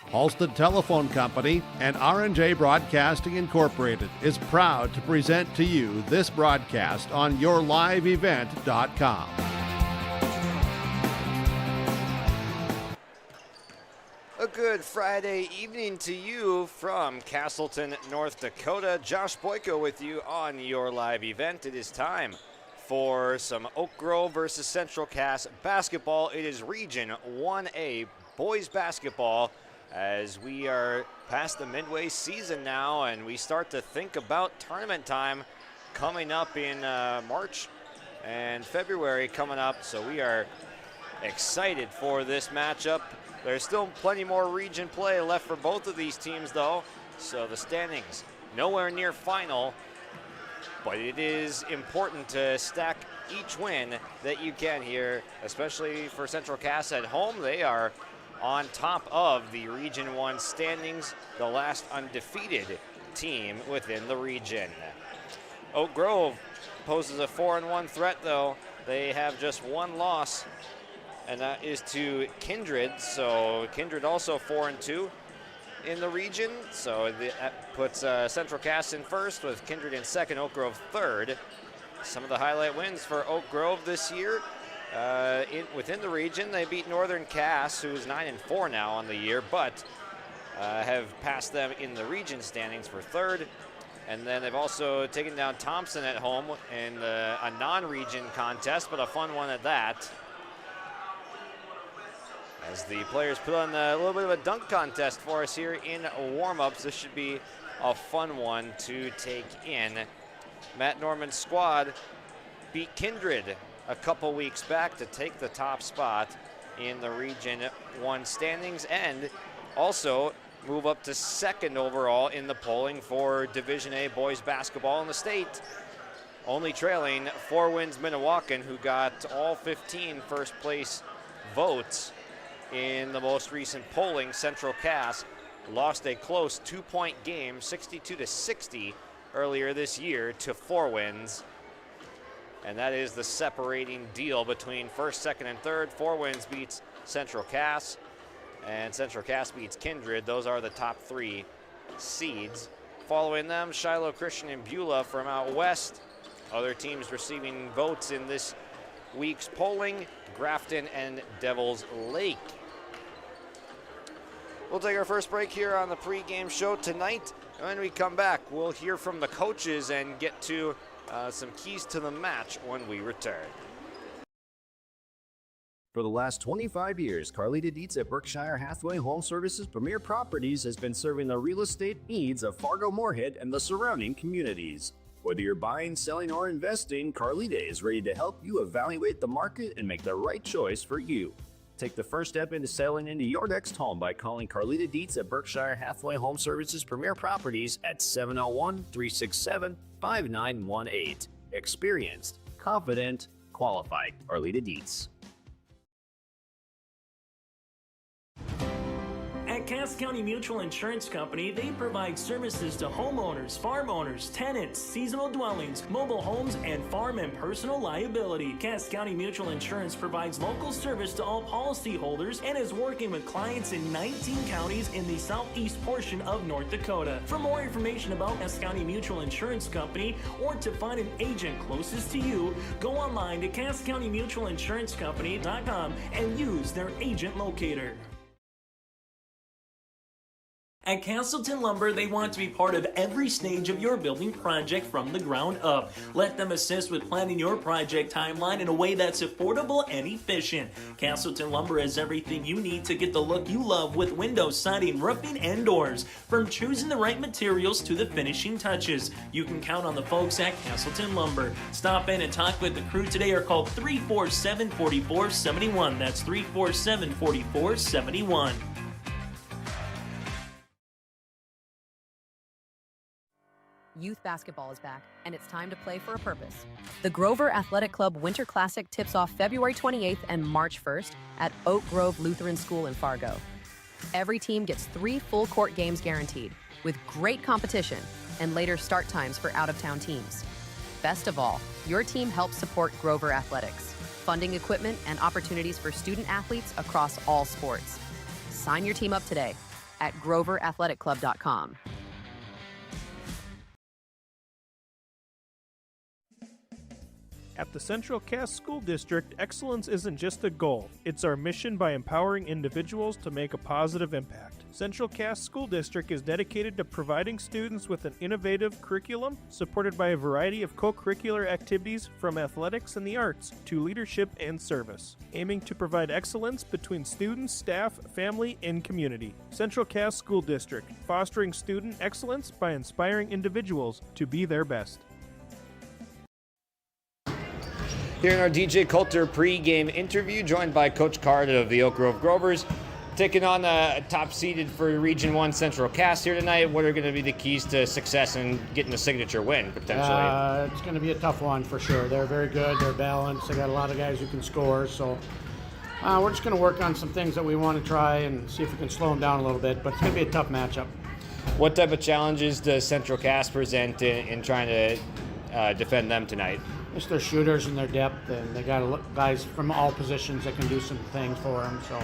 Halstead Telephone Company and R&J Broadcasting Incorporated is proud to present to you this broadcast on yourliveevent.com. A good Friday evening to you from Castleton, North Dakota. Josh Boyko with you on your live event. It is time for some Oak Grove versus Central Cass basketball. It is Region 1A boys basketball as we are past the midway season now and we start to think about tournament time coming up in March and February coming up. So we are excited for this matchup. There's still plenty more region play left for both of these teams though. So the standings nowhere near final, but it is important to stack each win that you can here, especially for Central Cass at home. They are on top of the Region 1 standings, the last undefeated team within the region. Oak Grove poses a 4-1 threat though. They have just one loss, and that is to Kindred. So Kindred also 4-2 in the region. So that puts Central Cass in first with Kindred in second, Oak Grove third. Some of the highlight wins for Oak Grove this year. Within the region, they beat Northern Cass, who is 9-4 now on the year, but have passed them in the region standings for third. And then they've also taken down Thompson at home in a non-region contest, but a fun one at that. As the players put on a little bit of a dunk contest for us here in warm-ups, this should be a fun one to take in. Matt Norman's squad beat Kindred a couple weeks back to take the top spot in the Region 1 standings and also move up to second overall in the polling for Division A boys basketball in the state, only trailing Four Winds Minnewacan, who got all 15 first place votes in the most recent polling. Central Cass lost a close 2-point game, 62-60 earlier this year to Four Winds. And that is the separating deal between first, second, and third. Four Winds beats Central Cass, and Central Cass beats Kindred. Those are the top three seeds. Following them, Shiloh Christian and Beulah from out west. Other teams receiving votes in this week's polling, Grafton and Devils Lake. We'll take our first break here on the pregame show tonight. When we come back, we'll hear from the coaches and get to some keys to the match when we return. For the last 25 years, Carlita Dietz at Berkshire Hathaway Home Services Premier Properties has been serving the real estate needs of Fargo-Moorhead and the surrounding communities. Whether you're buying, selling, or investing, Carlita is ready to help you evaluate the market and make the right choice for you. Take the first step into selling into your next home by calling Carlita Dietz at Berkshire Hathaway Home Services Premier Properties at 701-367-5918. Experienced, confident, qualified. Carlita Dietz. At Cass County Mutual Insurance Company, they provide services to homeowners, farm owners, tenants, seasonal dwellings, mobile homes, and farm and personal liability. Cass County Mutual Insurance provides local service to all policyholders and is working with clients in 19 counties in the southeast portion of North Dakota. For more information about Cass County Mutual Insurance Company or to find an agent closest to you, go online to CassCountyMutualInsuranceCompany.com and use their agent locator. At Castleton Lumber, they want to be part of every stage of your building project from the ground up. Let them assist with planning your project timeline in a way that's affordable and efficient. Castleton Lumber has everything you need to get the look you love with windows, siding, roofing, and doors. From choosing the right materials to the finishing touches, you can count on the folks at Castleton Lumber. Stop in and talk with the crew today or call 347-4471. That's 347-4471. Youth basketball is back, and it's time to play for a purpose. The Grover Athletic Club Winter Classic tips off February 28th and March 1st at Oak Grove Lutheran School in Fargo. Every team gets 3 full-court games guaranteed, with great competition and later start times for out-of-town teams. Best of all, your team helps support Grover Athletics. funding equipment, and opportunities for student athletes across all sports. Sign your team up today at GroverAthleticClub.com. At the Central Cass School District, excellence isn't just a goal, it's our mission by empowering individuals to make a positive impact. Central Cass School District is dedicated to providing students with an innovative curriculum supported by a variety of co-curricular activities from athletics and the arts to leadership and service, aiming to provide excellence between students, staff, family, and community. Central Cass School District, fostering student excellence by inspiring individuals to be their best. Here in our DJ Coulter pregame interview, joined by Coach Carr of the Oak Grove Grovers, taking on top seeded for Region 1 Central Cass here tonight. What are going to be the keys to success in getting a signature win, potentially? It's going to be a tough one for sure. They're very good. They're balanced. They got a lot of guys who can score. So we're just going to work on some things that we want to try and see if we can slow them down a little bit. But it's going to be a tough matchup. What type of challenges does Central Cass present in trying to defend them tonight? It's their shooters and their depth, and they got guys from all positions that can do some things for them. So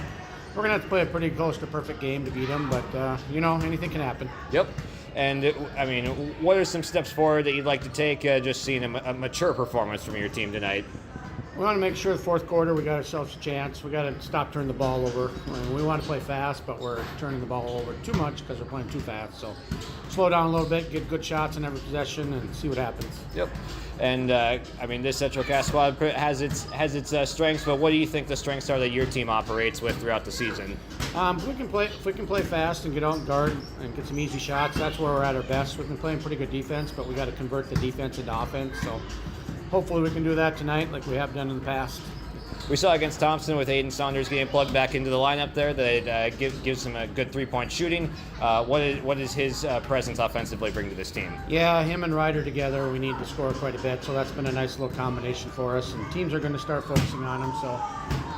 we're going to have to play a pretty close to perfect game to beat them, but, anything can happen. Yep. And, what are some steps forward that you'd like to take, just seeing a mature performance from your team tonight? We want to make sure the fourth quarter we got ourselves a chance. We got to stop turning the ball over. We want to play fast, but we're turning the ball over too much because we're playing too fast. So slow down a little bit, get good shots in every possession, and see what happens. Yep. And this Central Cass squad has its strengths, but what do you think the strengths are that your team operates with throughout the season? If we can play fast and get out and guard and get some easy shots, that's where we're at our best. We've been playing pretty good defense, but we got to convert the defense into offense. So hopefully we can do that tonight like we have done in the past. We saw against Thompson with Aiden Saunders getting plugged back into the lineup there that gives him a good three-point shooting. What does his presence offensively bring to this team? Yeah, him and Ryder together, we need to score quite a bit, so that's been a nice little combination for us, and teams are going to start focusing on him.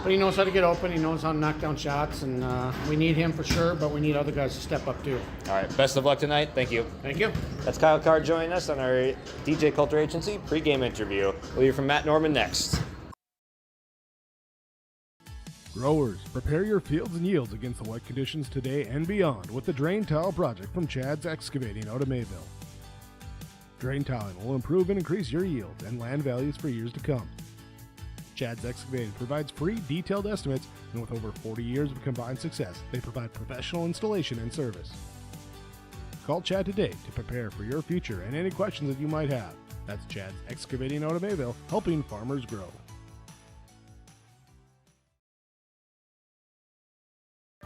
But he knows how to get open, he knows how to knock down shots, and we need him for sure, but we need other guys to step up too. All right, best of luck tonight. Thank you. Thank you. That's Kyle Carr joining us on our DJ Coulter Agency pregame interview. We'll hear from Matt Norman next. Growers, prepare your fields and yields against the wet conditions today and beyond with the Drain Tile project from Chad's Excavating out of Mayville. Drain tiling will improve and increase your yields and land values for years to come. Chad's Excavating provides free detailed estimates, and with over 40 years of combined success, they provide professional installation and service. Call Chad today to prepare for your future and any questions that you might have. That's Chad's Excavating out of Mayville, helping farmers grow.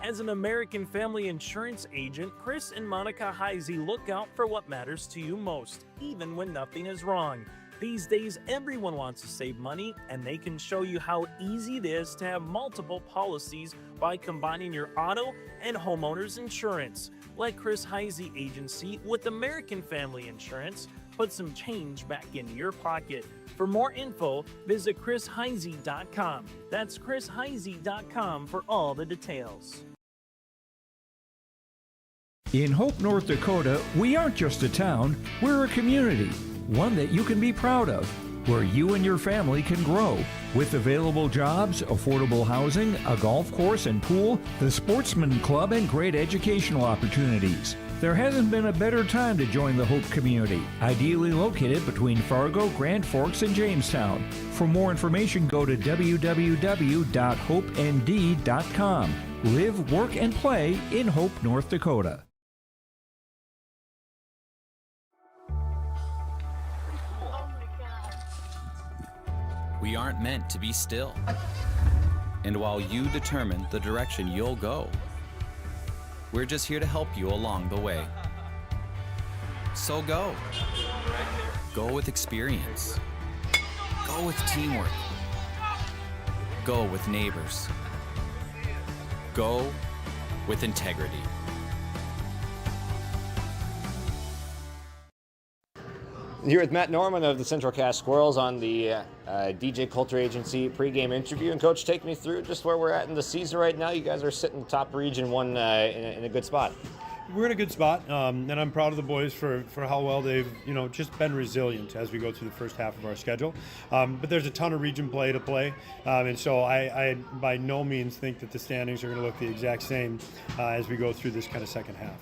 As an American family insurance agent, Chris and Monica Heisey look out for what matters to you most, even when nothing is wrong. These days, everyone wants to save money, and they can show you how easy it is to have multiple policies by combining your auto and homeowner's insurance. Let Chris Heisey Agency with American Family Insurance put some change back into your pocket. For more info, visit chrisheisey.com. That's chrisheisey.com for all the details. In Hope, North Dakota, we aren't just a town, we're a community, one that you can be proud of, where you and your family can grow. With available jobs, affordable housing, a golf course and pool, the Sportsman Club, and great educational opportunities. There hasn't been a better time to join the Hope community, ideally located between Fargo, Grand Forks, and Jamestown. For more information, go to www.hopend.com. Live, work, and play in Hope, North Dakota. We aren't meant to be still. And while you determine the direction you'll go, we're just here to help you along the way. So go. Go with experience. Go with teamwork. Go with neighbors. Go with integrity. Here with Matt Norman of the Central Cass Squirrels on the DJ Coulter Agency pregame interview. And Coach, take me through just where we're at in the season right now. You guys are sitting top Region 1 in a good spot. We're in a good spot, and I'm proud of the boys for how well they've, just been resilient as we go through the first half of our schedule. But there's a ton of region play to play, and so I by no means think that the standings are going to look the exact same as we go through this kind of second half.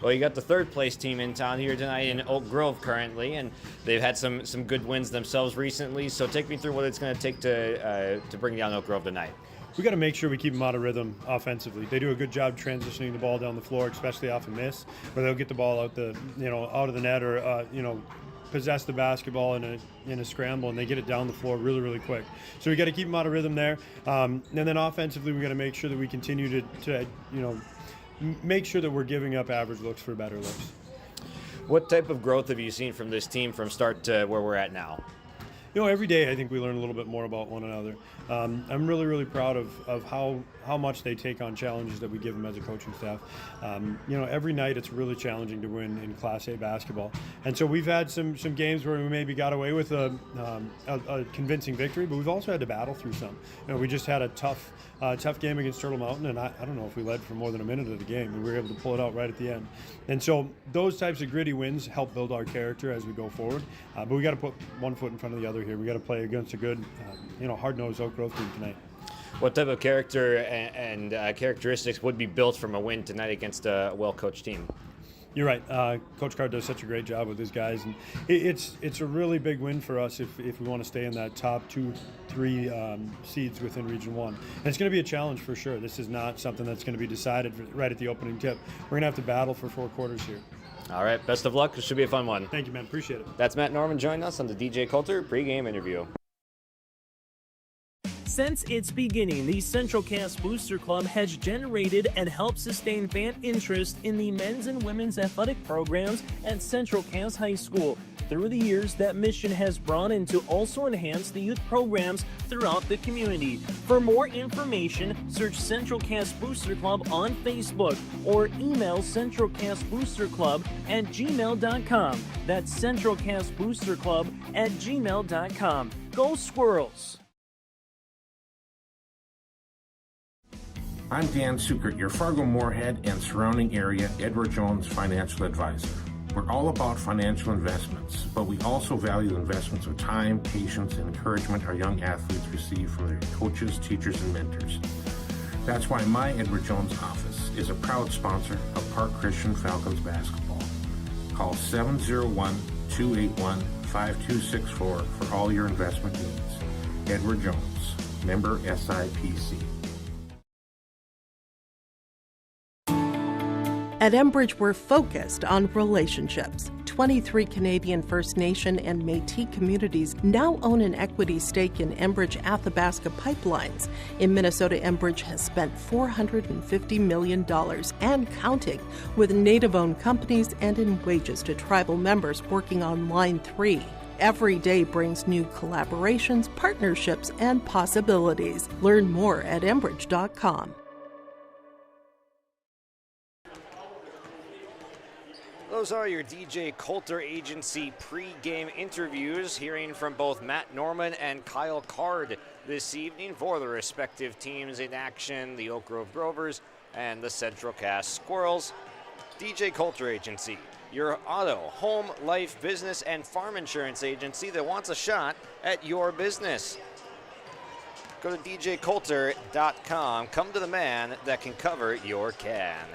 Well, you got the third place team in town here tonight in Oak Grove currently, and they've had some good wins themselves recently. So take me through what it's going to take to bring down Oak Grove tonight. We got to make sure we keep them out of rhythm offensively. They do a good job transitioning the ball down the floor, especially off a miss, where they'll get the ball out of the net or possess the basketball in a scramble, and they get it down the floor really, really quick. So we got to keep them out of rhythm there. And then offensively, we got to make sure that we continue to make sure that we're giving up average looks for better looks. What type of growth have you seen from this team from start to where we're at now? Every day I think we learn a little bit more about one another. I'm really, really proud of how much they take on challenges that we give them as a coaching staff. Every night it's really challenging to win in Class A basketball. And so we've had some games where we maybe got away with a convincing victory, but we've also had to battle through some. We just had a tough game against Turtle Mountain, and I don't know if we led for more than a minute of the game, and we were able to pull it out right at the end. And so those types of gritty wins help build our character as we go forward. But we got to put one foot in front of the other here. We got to play against a good, hard-nosed Oak Grove team tonight. What type of character and characteristics would be built from a win tonight against a well-coached team? You're right. Coach Carr does such a great job with his guys, and it's a really big win for us if we want to stay in that top 2-3 seeds within Region 1. And it's going to be a challenge for sure. This is not something that's going to be decided right at the opening tip. We're going to have to battle for 4 quarters here. All right, best of luck. It should be a fun one. Thank you, man. Appreciate it. That's Matt Norman joining us on the DJ Coulter pregame interview. Since its beginning, the Central Cass Booster Club has generated and helped sustain fan interest in the men's and women's athletic programs at Central Cass High School. Through the years, that mission has broadened to also enhance the youth programs throughout the community. For more information, search Central Cass Booster Club on Facebook or email centralcassboosterclub@gmail.com. That's centralcassboosterclub@gmail.com. Go Squirrels! I'm Dan Sukert, your Fargo-Moorhead and surrounding area Edward Jones financial advisor. We're all about financial investments, but we also value investments of time, patience, and encouragement our young athletes receive from their coaches, teachers, and mentors. That's why my Edward Jones office is a proud sponsor of Park Christian Falcons basketball. Call 701-281-5264 for all your investment needs. Edward Jones, member SIPC. At Enbridge, we're focused on relationships. 23 Canadian First Nation and Métis communities now own an equity stake in Enbridge Athabasca Pipelines. In Minnesota, Enbridge has spent $450 million and counting with Native-owned companies and in wages to tribal members working on Line 3. Every day brings new collaborations, partnerships, and possibilities. Learn more at Enbridge.com. Those are your DJ Coulter Agency pre-game interviews, hearing from both Matt Norman and Kyle Card this evening for the respective teams in action, the Oak Grove Grovers and the Central Cass Squirrels. DJ Coulter Agency, your auto, home, life, business, and farm insurance agency that wants a shot at your business. Go to djcoulter.com. Come to the man that can cover your can.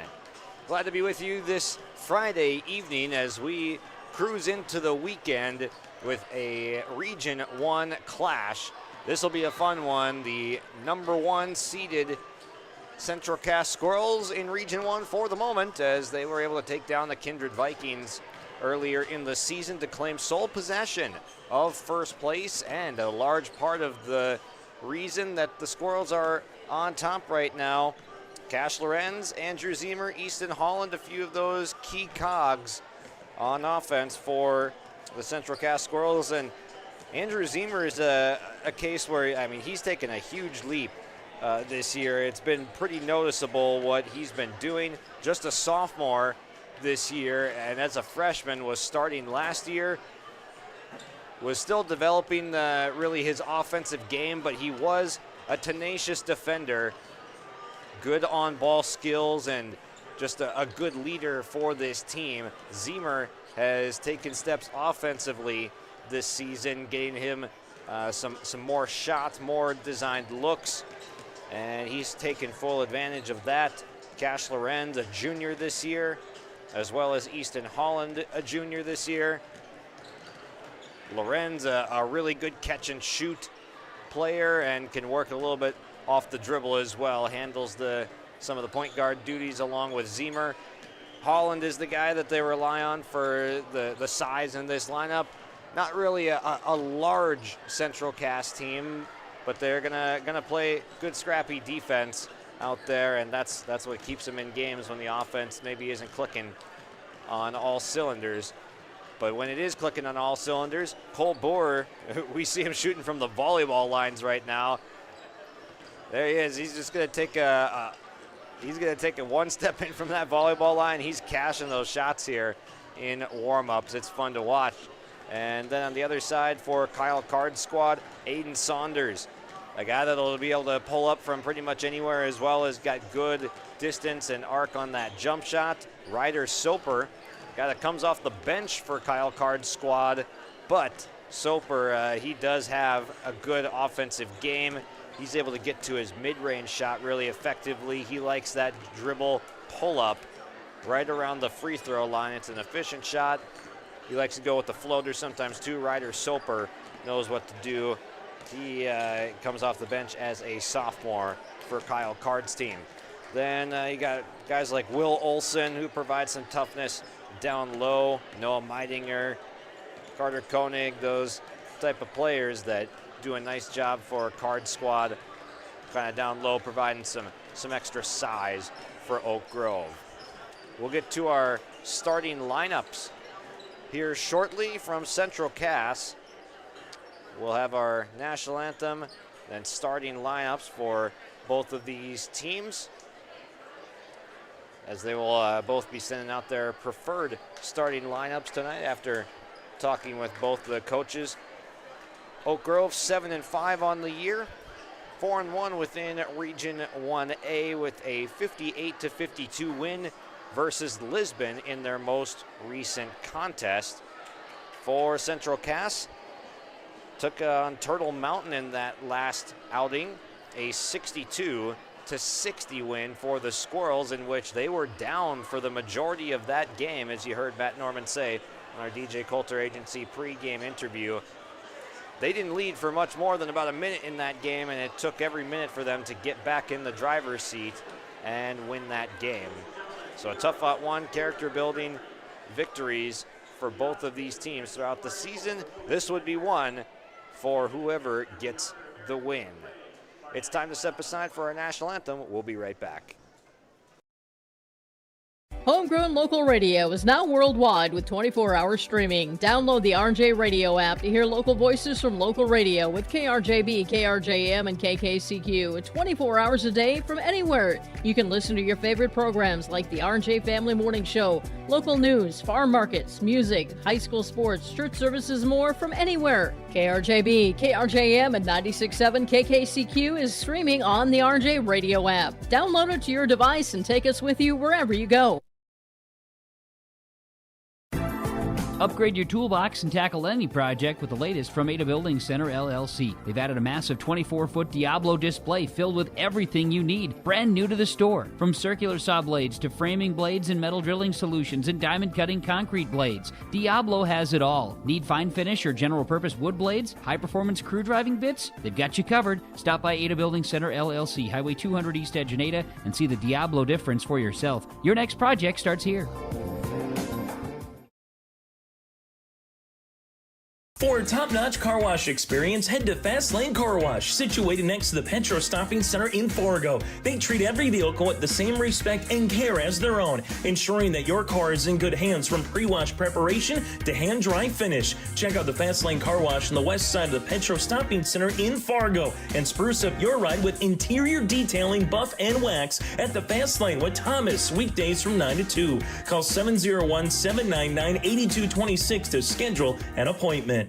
Glad to be with you this Friday evening as we cruise into the weekend with a Region 1 clash. This will be a fun one. The number 1 seeded Central Cass Squirrels in Region 1 for the moment, as they were able to take down the Kindred Vikings earlier in the season to claim sole possession of first place, and a large part of the reason that the Squirrels are on top right now. Cash Lorenz, Andrew Ziemer, Easton Holland, a few of those key cogs on offense for the Central Cass Squirrels. And Andrew Ziemer is a case where, I mean, he's taken a huge leap this year. It's been pretty noticeable what he's been doing. Just a sophomore this year, and as a freshman was starting last year. Was still developing really his offensive game, but he was a tenacious defender. Good on-ball skills, and just a good leader for this team. Zemer has taken steps offensively this season, getting him some more shots, more designed looks, and he's taken full advantage of that. Cash Lorenz, a junior this year, as well as Easton Holland, a junior this year. Lorenz, a really good catch and shoot player and can work a little bit off the dribble as well, handles some of the point guard duties along with Zemer. Holland is the guy that they rely on for the size in this lineup. Not really a large Central Cass team, but they're gonna play good scrappy defense out there, and that's what keeps them in games when the offense maybe isn't clicking on all cylinders. But when it is clicking on all cylinders, Cole Boer, we see him shooting from the volleyball lines right now. There he is. He's just gonna take a one step in from that volleyball line. He's cashing those shots here in warm-ups. It's fun to watch. And then on the other side for Kyle Card's squad, Aiden Saunders, a guy that'll be able to pull up from pretty much anywhere, as well as got good distance and arc on that jump shot. Ryder Soper, guy that comes off the bench for Kyle Card's squad, but Soper, he does have a good offensive game. He's able to get to his mid-range shot really effectively. He likes that dribble pull-up right around the free throw line. It's an efficient shot. He likes to go with the floater sometimes too. Ryder Soper knows what to do. He comes off the bench as a sophomore for Kyle Card's team. Then you got guys like Will Olson, who provide some toughness down low. Noah Meidinger, Carter Koenig, those type of players that do a nice job for Card squad, kind of down low, providing some extra size for Oak Grove. We'll get to our starting lineups here shortly from Central Cass. We'll have our national anthem, then starting lineups for both of these teams, as they will both be sending out their preferred starting lineups tonight after talking with both the coaches. Oak Grove 7-5 on the year, 4-1 within Region 1A with a 58-52 win versus Lisbon in their most recent contest. For Central Cass, took on Turtle Mountain in that last outing, a 62-60 win for the Squirrels, in which they were down for the majority of that game, as you heard Matt Norman say on our DJ Coulter Agency pregame interview. They didn't lead for much more than about a minute in that game, and it took every minute for them to get back in the driver's seat and win that game. So a tough-fought one, character-building victories for both of these teams throughout the season. This would be one for whoever gets the win. It's time to step aside for our national anthem. We'll be right back. Homegrown local radio is now worldwide with 24-hour streaming. Download the RJ Radio app to hear local voices from local radio with KRJB, KRJM, and KKCQ 24 hours a day from anywhere. You can listen to your favorite programs like the RJ Family Morning Show, local news, farm markets, music, high school sports, church services, more from anywhere. KRJB, KRJM, and 96.7 KKCQ is streaming on the RJ Radio app. Download it to your device and take us with you wherever you go. Upgrade your toolbox and tackle any project with the latest from Ada Building Center, LLC. They've added a massive 24-foot Diablo display filled with everything you need, brand new to the store. From circular saw blades to framing blades and metal drilling solutions and diamond cutting concrete blades, Diablo has it all. Need fine finish or general purpose wood blades? High-performance crew driving bits? They've got you covered. Stop by Ada Building Center, LLC, Highway 200 East Edge in Ada, and see the Diablo difference for yourself. Your next project starts here. For a top-notch car wash experience, head to Fast Lane Car Wash, situated next to the Petro Stopping Center in Fargo. They treat every vehicle with the same respect and care as their own, ensuring that your car is in good hands from pre-wash preparation to hand-dry finish. Check out the Fast Lane Car Wash on the west side of the Petro Stopping Center in Fargo and spruce up your ride with interior detailing, buff, and wax at the Fast Lane with Thomas, weekdays from 9 to 2. Call 701-799-8226 to schedule an appointment.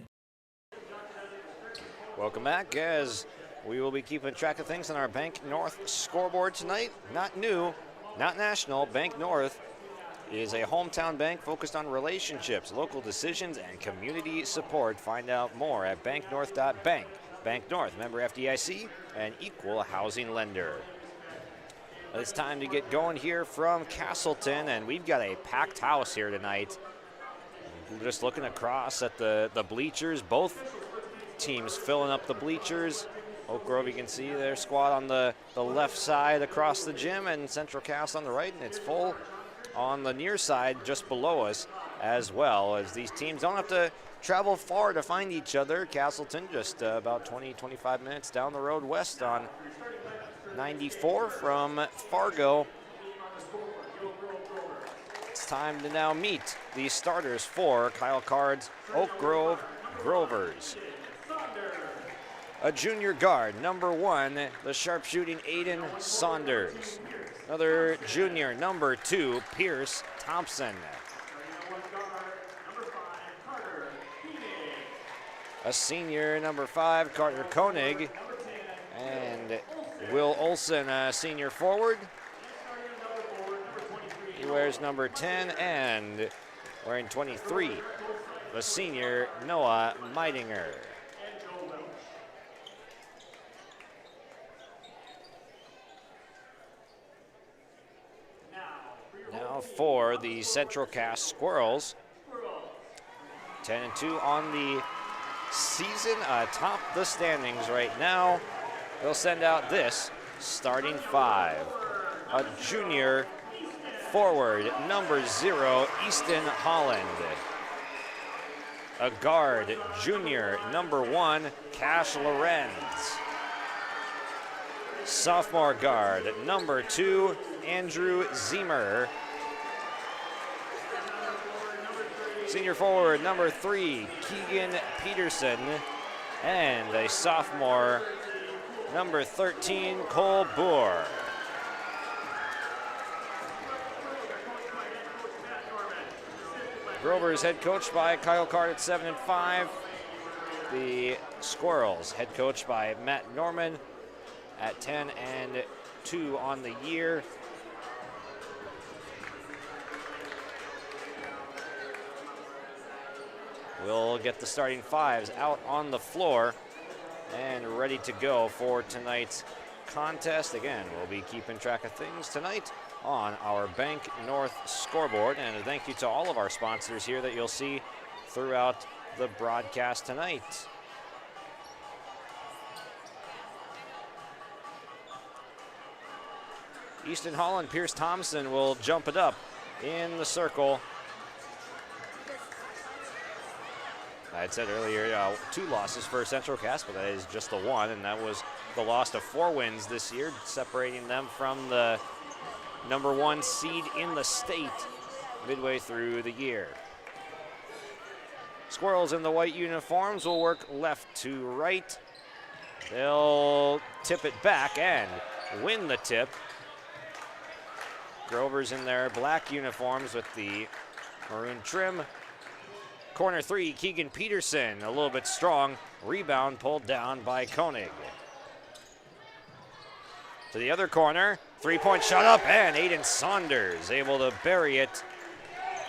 Welcome back, as we will be keeping track of things on our Bank North scoreboard tonight. Not new, Not national, Bank North is a hometown bank focused on relationships, local decisions, and community support. Find out more at banknorth.bank. Bank North, member FDIC, and equal housing lender. It's time to get going here from Castleton, and we've got a packed house here tonight. Just looking across at the bleachers, both teams filling up the bleachers. Oak Grove, you can see their squad on the left side across the gym, and Central Cass on the right, and it's full on the near side just below us as well, as these teams don't have to travel far to find each other. Castleton just about 20-25 minutes down the road west on 94 from Fargo. It's time to now meet the starters for Kyle Card's Oak Grove Grovers. A junior guard, number 1, the sharpshooting Aiden Saunders. Another junior, number 2, Pierce Thompson. A senior, number 5, Carter Koenig. And Will Olson, a senior forward. He wears number 10, and wearing 23, the senior, Noah Meidinger. Now for the Central Cass Squirrels. 10-2 on the season, atop the standings right now. They'll send out this starting 5. A junior forward, number 0, Easton Holland. A guard, junior, number 1, Cash Lorenz. Sophomore guard, number 2, Andrew Ziemer. Senior forward, number 3, Keegan Peterson. And a sophomore, number 13, Cole Boer. Grover's head coached by Kyle Card at 7-5. The Squirrels head coached by Matt Norman at 10-2 on the year. We'll get the starting 5s out on the floor and ready to go for tonight's contest. Again, we'll be keeping track of things tonight on our Bank North scoreboard. And a thank you to all of our sponsors here that you'll see throughout the broadcast tonight. Easton Holland, Pierce Thompson will jump it up in the circle. I had said earlier 2 losses for Central Cass, but that is just the one, and that was the loss of 4 wins this year, separating them from the number 1 seed in the state midway through the year. Squirrels in the white uniforms will work left to right. They'll tip it back and win the tip. Grovers in their black uniforms with the maroon trim. Corner 3, Keegan Peterson, a little bit strong. Rebound pulled down by Koenig. To the other corner, 3-point shot up, and Aiden Saunders able to bury it.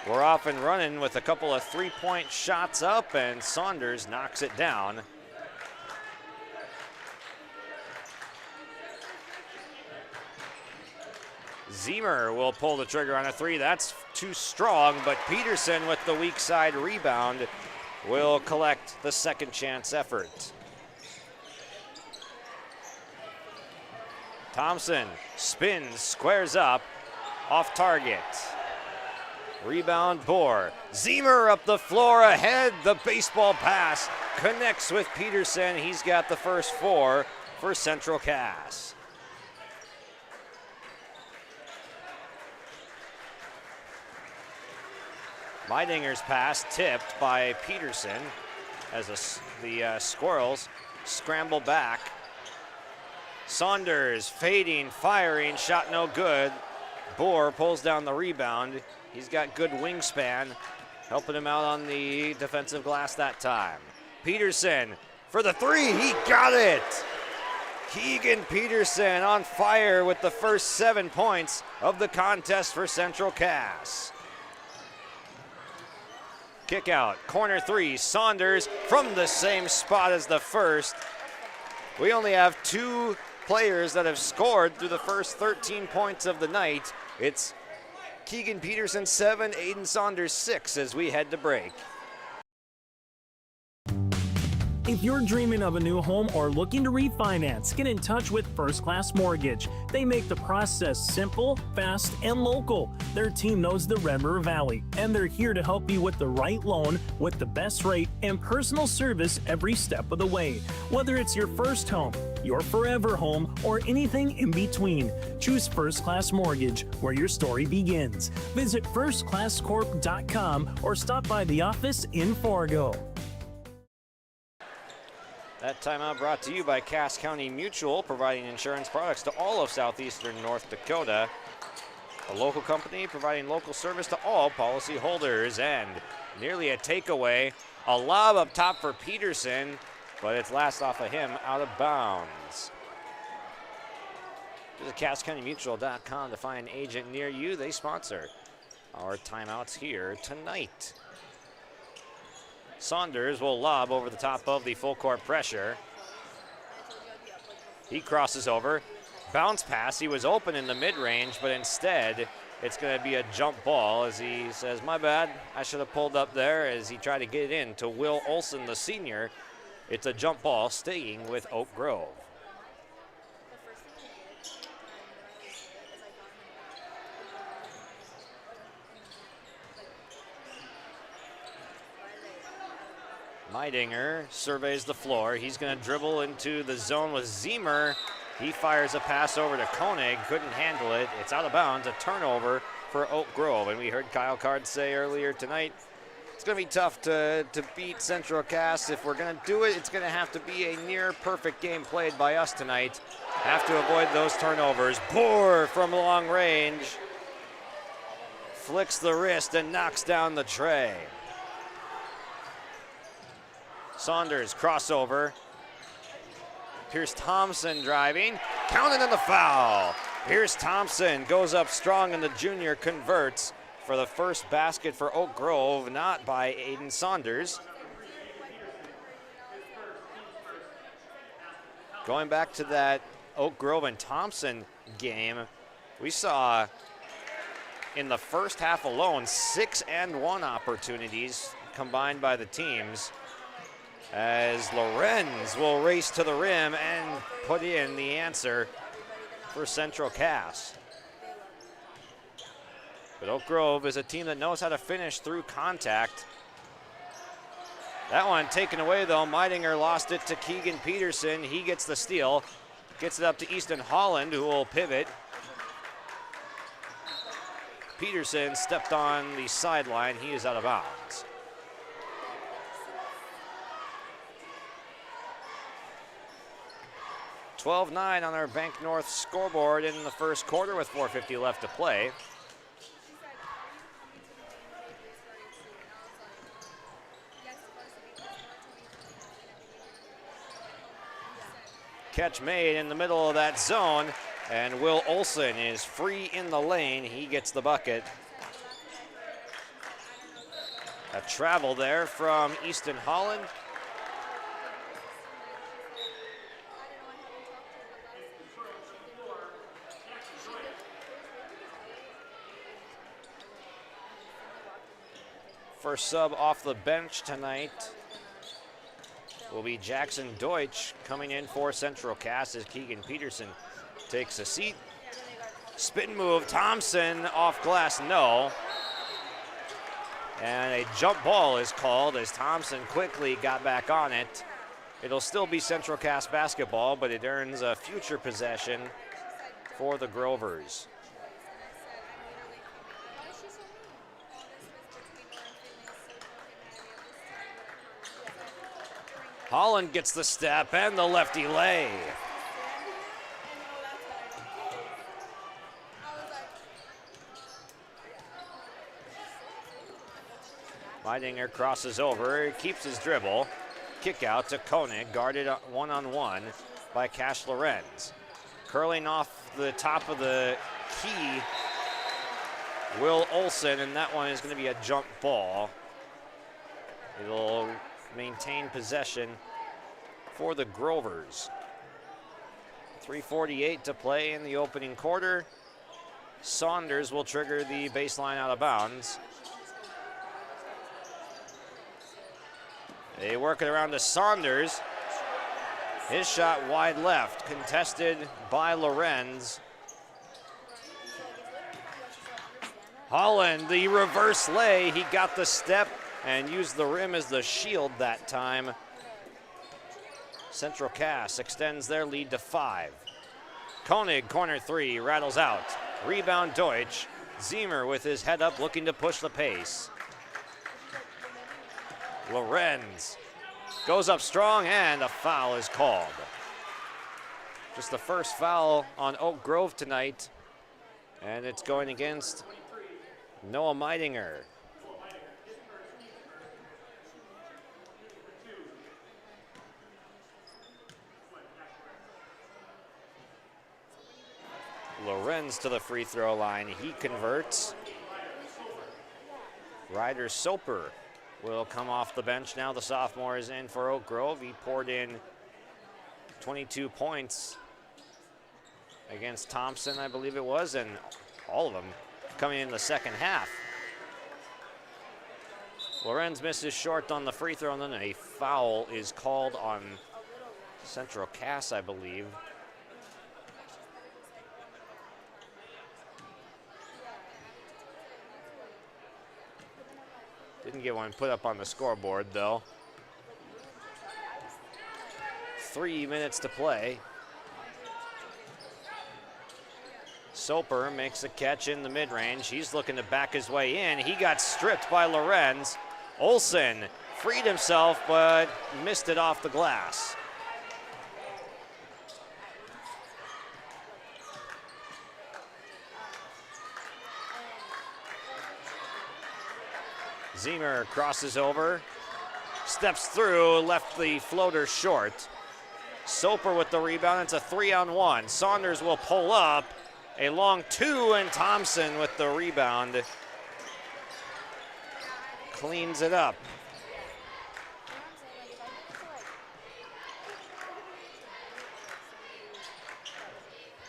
We're off and running with a couple of 3-point shots up, and Saunders knocks it down. Ziemer will pull the trigger on a 3. That's too strong, but Peterson with the weak side rebound will collect the second chance effort. Thompson spins, squares up, off target. Rebound Boer. Ziemer up the floor ahead. The baseball pass connects with Peterson. He's got the first 4 for Central Cass. Meidinger's pass tipped by Peterson as the Squirrels scramble back. Saunders fading, firing, shot no good. Boer pulls down the rebound. He's got good wingspan, helping him out on the defensive glass that time. Peterson for the 3, he got it! Keegan Peterson on fire with the first 7 points of the contest for Central Cass. Kick out, corner 3, Saunders from the same spot as the first. We only have 2 players that have scored through the first 13 points of the night. It's Keegan Peterson 7, Aiden Saunders 6 as we head to break. If you're dreaming of a new home or looking to refinance, get in touch with First Class Mortgage. They make the process simple, fast, and local. Their team knows the Red River Valley, and they're here to help you with the right loan, with the best rate, and personal service every step of the way. Whether it's your first home, your forever home, or anything in between, choose First Class Mortgage, where your story begins. Visit firstclasscorp.com or stop by the office in Fargo. That timeout brought to you by Cass County Mutual, providing insurance products to all of southeastern North Dakota. A local company providing local service to all policyholders. And nearly a takeaway. A lob up top for Peterson, but it's last off of him out of bounds. Visit CassCountyMutual.com to find an agent near you. They sponsor our timeouts here tonight. Saunders will lob over the top of the full court pressure. He crosses over. Bounce pass. He was open in the mid-range, but instead it's going to be a jump ball as he says, my bad, I should have pulled up there, as he tried to get it in to Will Olson, the senior. It's a jump ball staying with Oak Grove. Meidinger surveys the floor. He's going to dribble into the zone with Zemer. He fires a pass over to Koenig, couldn't handle it. It's out of bounds, a turnover for Oak Grove. And we heard Kyle Card say earlier tonight, it's going to be tough to beat Central Cass. If we're going to do it, it's going to have to be a near perfect game played by us tonight. Have to avoid those turnovers. Boer from long range. Flicks the wrist and knocks down the tray. Saunders crossover. Pierce Thompson driving. Counted in the foul. Pierce Thompson goes up strong and the junior converts for the first basket for Oak Grove, not by Aiden Saunders. Going back to that Oak Grove and Thompson game, we saw in the first half alone 6 and 1 opportunities combined by the teams, as Lorenz will race to the rim and put in the answer for Central Cass. But Oak Grove is a team that knows how to finish through contact. That one taken away though. Meidinger lost it to Keegan Peterson. He gets the steal, gets it up to Easton Holland, who will pivot. Peterson stepped on the sideline. He is out of bounds. $12-9 on our Bank North scoreboard in the first quarter with 4:50 left to play. Catch made in the middle of that zone, and Will Olson is free in the lane. He gets the bucket. A travel there from Easton Holland. First sub off the bench tonight will be Jackson Deutsch, coming in for Central Cass as Keegan Peterson takes a seat. Spin move, Thompson off glass, no. And a jump ball is called as Thompson quickly got back on it. It'll still be Central Cass basketball, but it earns a future possession for the Grovers. Holland gets the step and the lefty lay. Meidinger crosses over, keeps his dribble. Kick out to Koenig, guarded one-on-one. by Cash Lorenz. Curling off the top of the key, Will Olson, and that one is going to be a jump ball. It'll maintain possession for the Grovers. 3:48 to play in the opening quarter. Saunders will trigger the baseline out of bounds. They work it around to Saunders. His shot wide left, contested by Lorenz. Holland, the reverse lay. He got the step and used the rim as the shield that time. Central Cass extends their lead to 5. Koenig, corner 3, rattles out. Rebound Deutsch. Ziemer with his head up looking to push the pace. Lorenz goes up strong and a foul is called. Just the first foul on Oak Grove tonight, and it's going against Noah Meidinger. Lorenz to the free throw line. He converts. Ryder Soper will come off the bench now. The sophomore is in for Oak Grove. He poured in 22 points against Thompson, I believe it was, and all of them coming in the second half. Lorenz misses short on the free throw, and then a foul is called on Central Cass, I believe. Didn't get one put up on the scoreboard, though. 3 minutes to play. Soper makes a catch in the mid-range. He's looking to back his way in. He got stripped by Lorenz. Olson freed himself, but missed it off the glass. Ziemer crosses over, steps through, left the floater short. Soper with the rebound. It's a 3-on-1. Saunders will pull up. A long 2, and Thompson with the rebound cleans it up.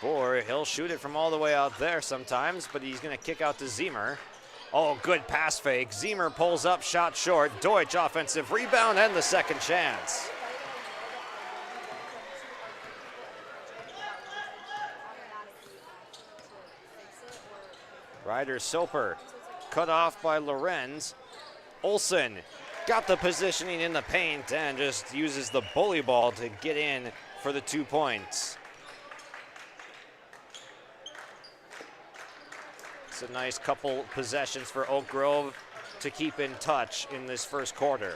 Boy, he'll shoot it from all the way out there sometimes, but he's going to kick out to Ziemer. Oh, good pass fake. Ziemer pulls up, shot short. Deutsch offensive rebound and the second chance. Ryder Soper cut off by Lorenz. Olson got the positioning in the paint and just uses the bully ball to get in for the 2 points. It's a nice couple possessions for Oak Grove to keep in touch in this first quarter.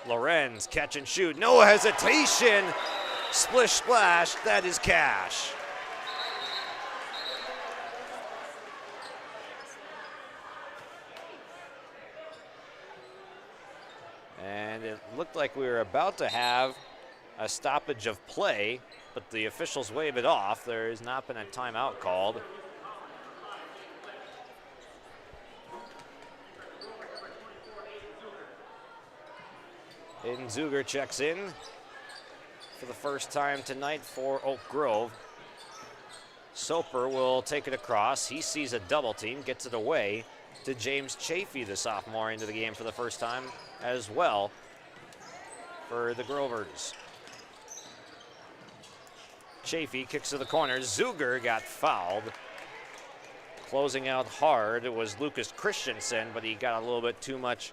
Lorenz, catch and shoot, no hesitation. Splish splash, that is cash. And it looked like we were about to have a stoppage of play, but the officials wave it off. There has not been a timeout called. Hayden Zuger checks in for the first time tonight for Oak Grove. Soper will take it across. He sees a double team, gets it away to James Chafee, the sophomore, into the game for the first time as well for the Grovers. Chafee kicks to the corner. Zuger got fouled. Closing out hard, it was Lucas Christensen, but he got a little bit too much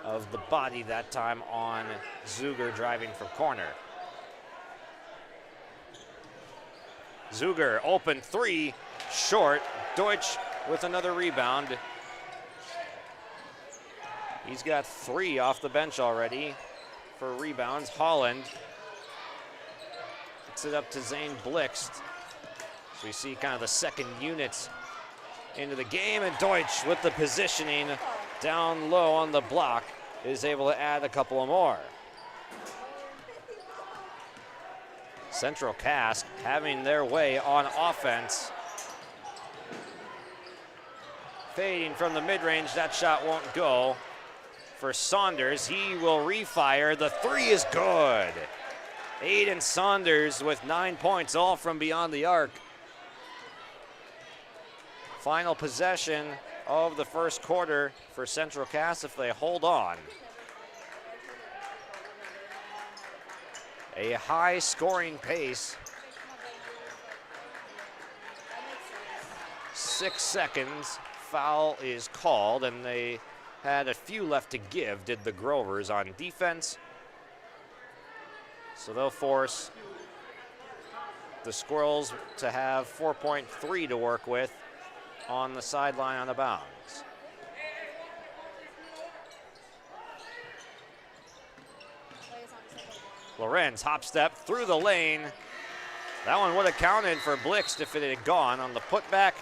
of the body that time on Zuger driving from corner. Zuger, open 3, short. Deutsch with another rebound. He's got 3 off the bench already for rebounds. Holland gets it up to Zane Blixt. So we see kind of the second units into the game, and Deutsch with the positioning down low on the block is able to add a couple more. Central Cass having their way on offense. Fading from the mid-range, that shot won't go. For Saunders, he will refire. The three is good. Aiden Saunders with 9 points, all from beyond the arc. Final possession of the first quarter for Central Cass if they hold on. A high scoring pace. 6 seconds, foul is called, and they had a few left to give, did the Grovers on defense. So they'll force the Squirrels to have 4.3 to work with on the sideline on the bounds. Lorenz hop step through the lane. That one would have counted for Blixt if it had gone on the putback,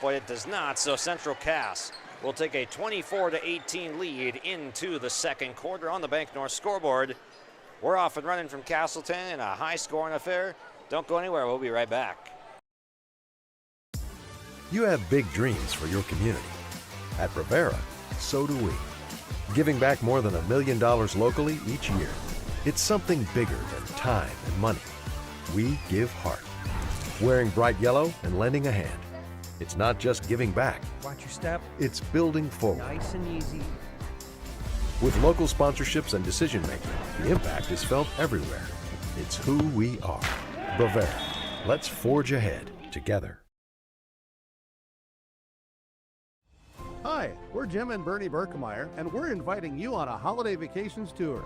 but it does not, so Central Cass will take a 24-18 lead into the second quarter on the Bank North scoreboard. We're off and running from Castleton in a high-scoring affair. Don't go anywhere, we'll be right back. You have big dreams for your community. At Rivera, so do we. Giving back more than $1 million locally each year. It's something bigger than time and money. We give heart. Wearing bright yellow and lending a hand. It's not just giving back. Watch your step. It's building forward. Nice and easy. With local sponsorships and decision making, the impact is felt everywhere. It's who we are. Bavera. Let's forge ahead together. Hi, we're Jim and Bernie Berkemeyer, and we're inviting you on a holiday vacations tour.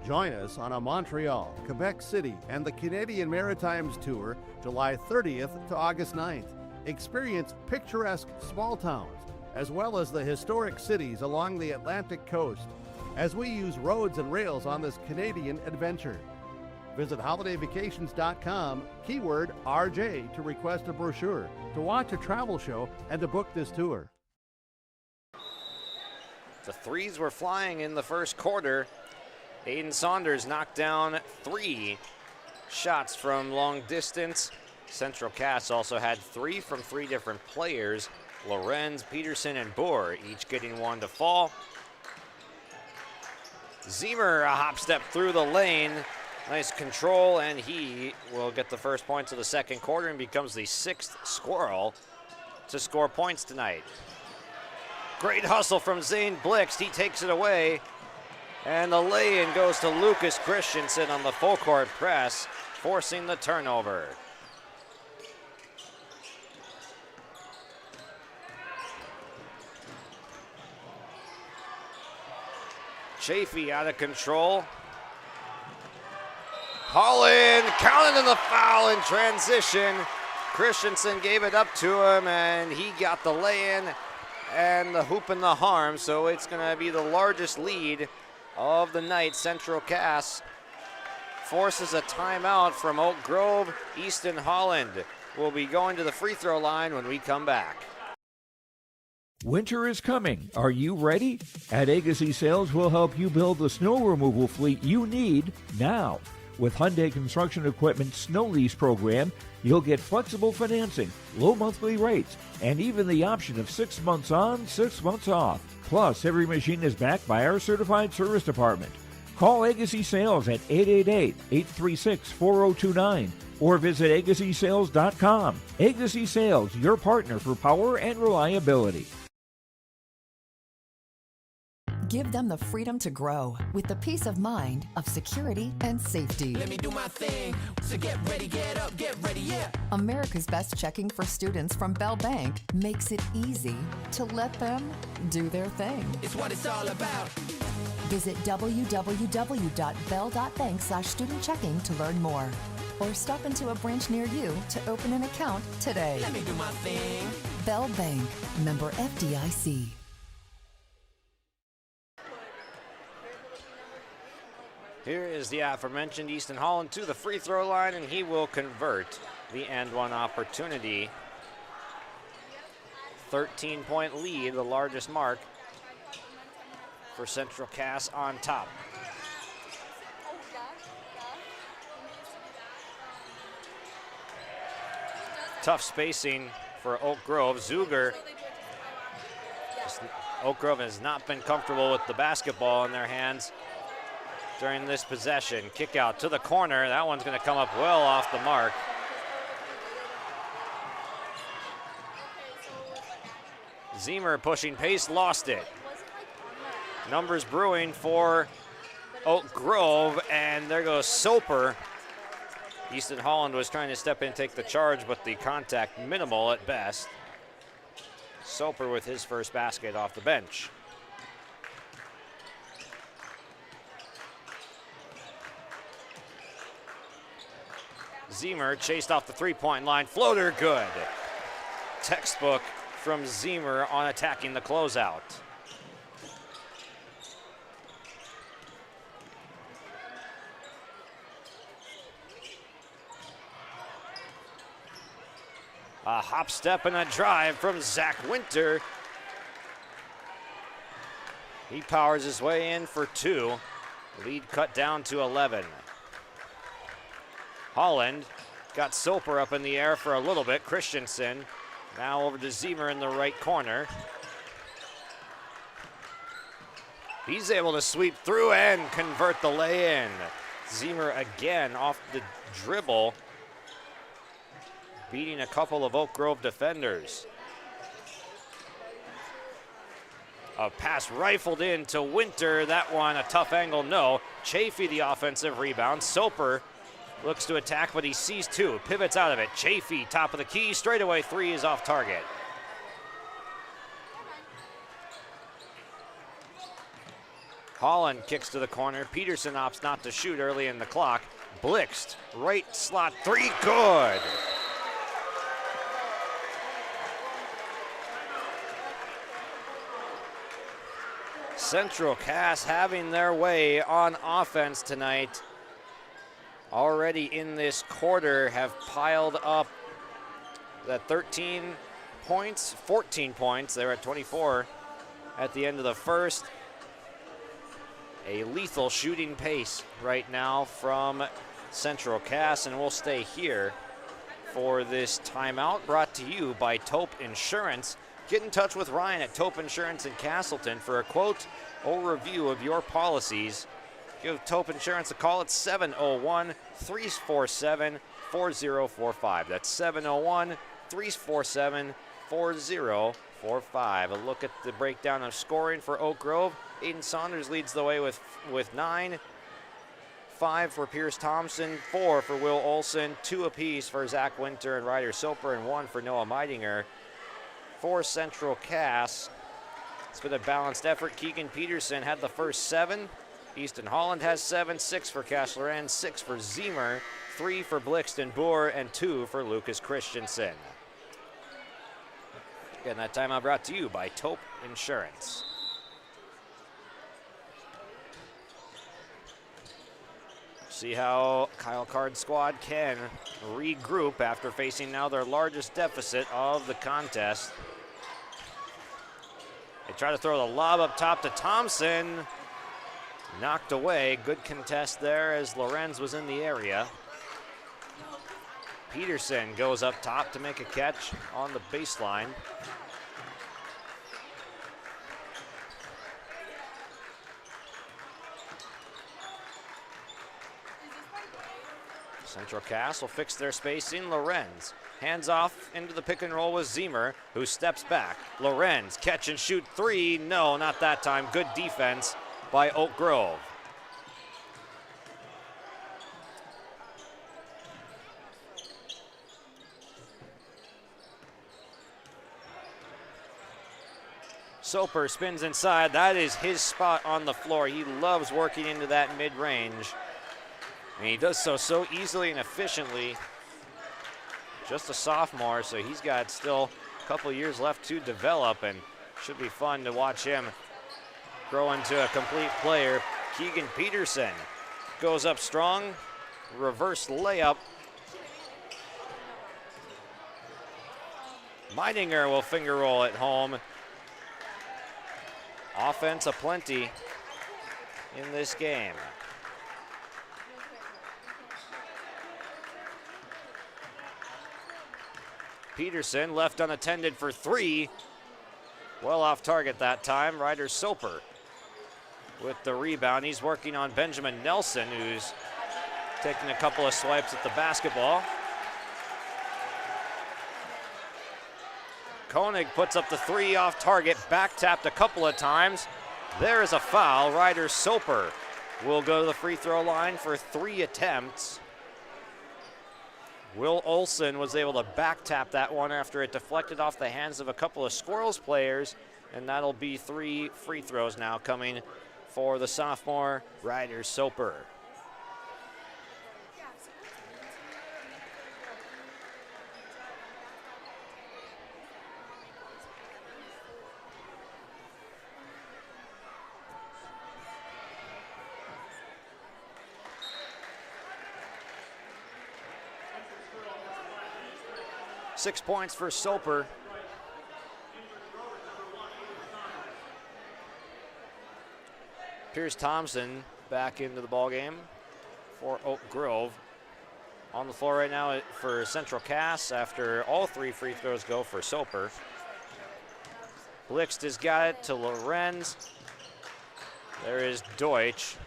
Join us on a Montreal, Quebec City, and the Canadian Maritimes tour, July 30th to August 9th. Experience picturesque small towns, as well as the historic cities along the Atlantic coast, as we use roads and rails on this Canadian adventure. Visit holidayvacations.com, keyword RJ, to request a brochure, to watch a travel show, and to book this tour. The threes were flying in the first quarter. Aiden Saunders knocked down 3 shots from long distance. Central Cass also had 3 from 3 different players. Lorenz, Peterson, and Boer each getting 1 to fall. Zemer a hop step through the lane. Nice control, and he will get the first points of the second quarter and becomes the 6th Squirrel to score points tonight. Great hustle from Zane Blixt. He takes it away. And the lay-in goes to Lucas Christensen on the full court press, forcing the turnover. Chafee out of control. Holland counted in the foul in transition. Christensen gave it up to him, and he got the lay-in and the hoop and the harm, so it's going to be the largest lead of the night. Central Cass forces a timeout from Oak Grove. Easton Holland will be going to the free throw line when we come back. Winter is coming. Are you ready? At Agassi Sales, we'll help you build the snow removal fleet you need now. With Hyundai Construction Equipment Snow Lease Program, you'll get flexible financing, low monthly rates, and even the option of 6 months on, 6 months off. Plus, every machine is backed by our certified service department. Call Agassi Sales at 888-836-4029 or visit agassisales.com. Agassi Sales, your partner for power and reliability. Give them the freedom to grow with the peace of mind of security and safety. Let me do my thing. So get ready, get up, get ready, yeah. America's Best Checking for Students from Bell Bank makes it easy to let them do their thing. It's what it's all about. Visit www.bell.bank/student-checking to learn more. Or stop into a branch near you to open an account today. Let me do my thing. Bell Bank, member FDIC. Here is the aforementioned Easton Holland to the free throw line, and he will convert the and one opportunity. 13-point lead, the largest mark for Central Cass on top. Tough spacing for Oak Grove. Zuger. Oak Grove has not been comfortable with the basketball in their hands during this possession. Kick out to the corner. That one's going to come up well off the mark. Zemer pushing pace, lost it. Numbers brewing for Oak Grove, and there goes Soper. Easton Holland was trying to step in and take the charge, but the contact minimal at best. Soper with his first basket off the bench. Zemer chased off the three-point line. Floater good. Textbook from Zemer on attacking the closeout. A hop, step, and a drive from Zach Winter. He powers his way in for two. Lead cut down to 11. Holland got Soper up in the air for a little bit. Christensen now over to Zemer in the right corner. He's able to sweep through and convert the lay-in. Zemer again off the dribble, beating a couple of Oak Grove defenders. A pass rifled in to Winter. That one, a tough angle, no. Chafee the offensive rebound. Soper looks to attack, but he sees two. Pivots out of it. Chafee, top of the key. Straightaway three is off target. Holland kicks to the corner. Peterson opts not to shoot early in the clock. Blixt, right slot three, good. Central Cass having their way on offense tonight. Already in this quarter have piled up that 13 points, 14 points. They're at 24 at the end of the first. A lethal shooting pace right now from Central Cass, and we'll stay here for this timeout brought to you by Taupe Insurance. Get in touch with Ryan at Taupe Insurance in Castleton for a quote or review of your policies. Give Taupe Insurance a call at 701-347-4045. That's 701-347-4045. A look at the breakdown of scoring for Oak Grove. Aiden Saunders leads the way with 9. 5 for Pierce Thompson, 4 for Will Olson, 2 apiece for Zach Winter and Ryder Soper, and 1 for Noah Meidinger. For Central Cass, it's been a balanced effort. Keegan Peterson had the first 7. Easton Holland has 7, 6 for Cass Loren, 6 for Zemer, 3 for Blixt and Boer, and 2 for Lucas Christensen. Again, that timeout brought to you by Taupe Insurance. See how Kyle Card's squad can regroup after facing now their largest deficit of the contest. They try to throw the lob up top to Thompson. Knocked away. Good contest there as Lorenz was in the area. Peterson goes up top to make a catch on the baseline. Central Cass will fix their spacing. Lorenz hands off into the pick and roll with Zemer, who steps back. Lorenz catch and shoot 3. No, not that time. Good defense by Oak Grove. Soper spins inside. That is his spot on the floor. He loves working into that mid-range. And he does so easily and efficiently. Just a sophomore, so he's got still a couple years left to develop, and should be fun to watch him grow into a complete player. Keegan Peterson goes up strong. Reverse layup. Meininger will finger roll it home. Offense aplenty in this game. Peterson left unattended for 3. Well off target that time. Ryder Soper with the rebound. He's working on Benjamin Nelson, who's taking a couple of swipes at the basketball. Koenig puts up the 3 off target, back tapped a couple of times. There is a foul. Ryder Soper will go to the free throw line for 3 attempts. Will Olson was able to back tap that one after it deflected off the hands of a couple of Squirrels players, and that'll be 3 free throws now coming for the sophomore Ryder Soper. Six points for Soper. Pierce Thompson back into the ball game for Oak Grove. On the floor right now for Central Cass after all 3 free throws go for Soper. Blixt has got it to Lorenz. There is Deutsch.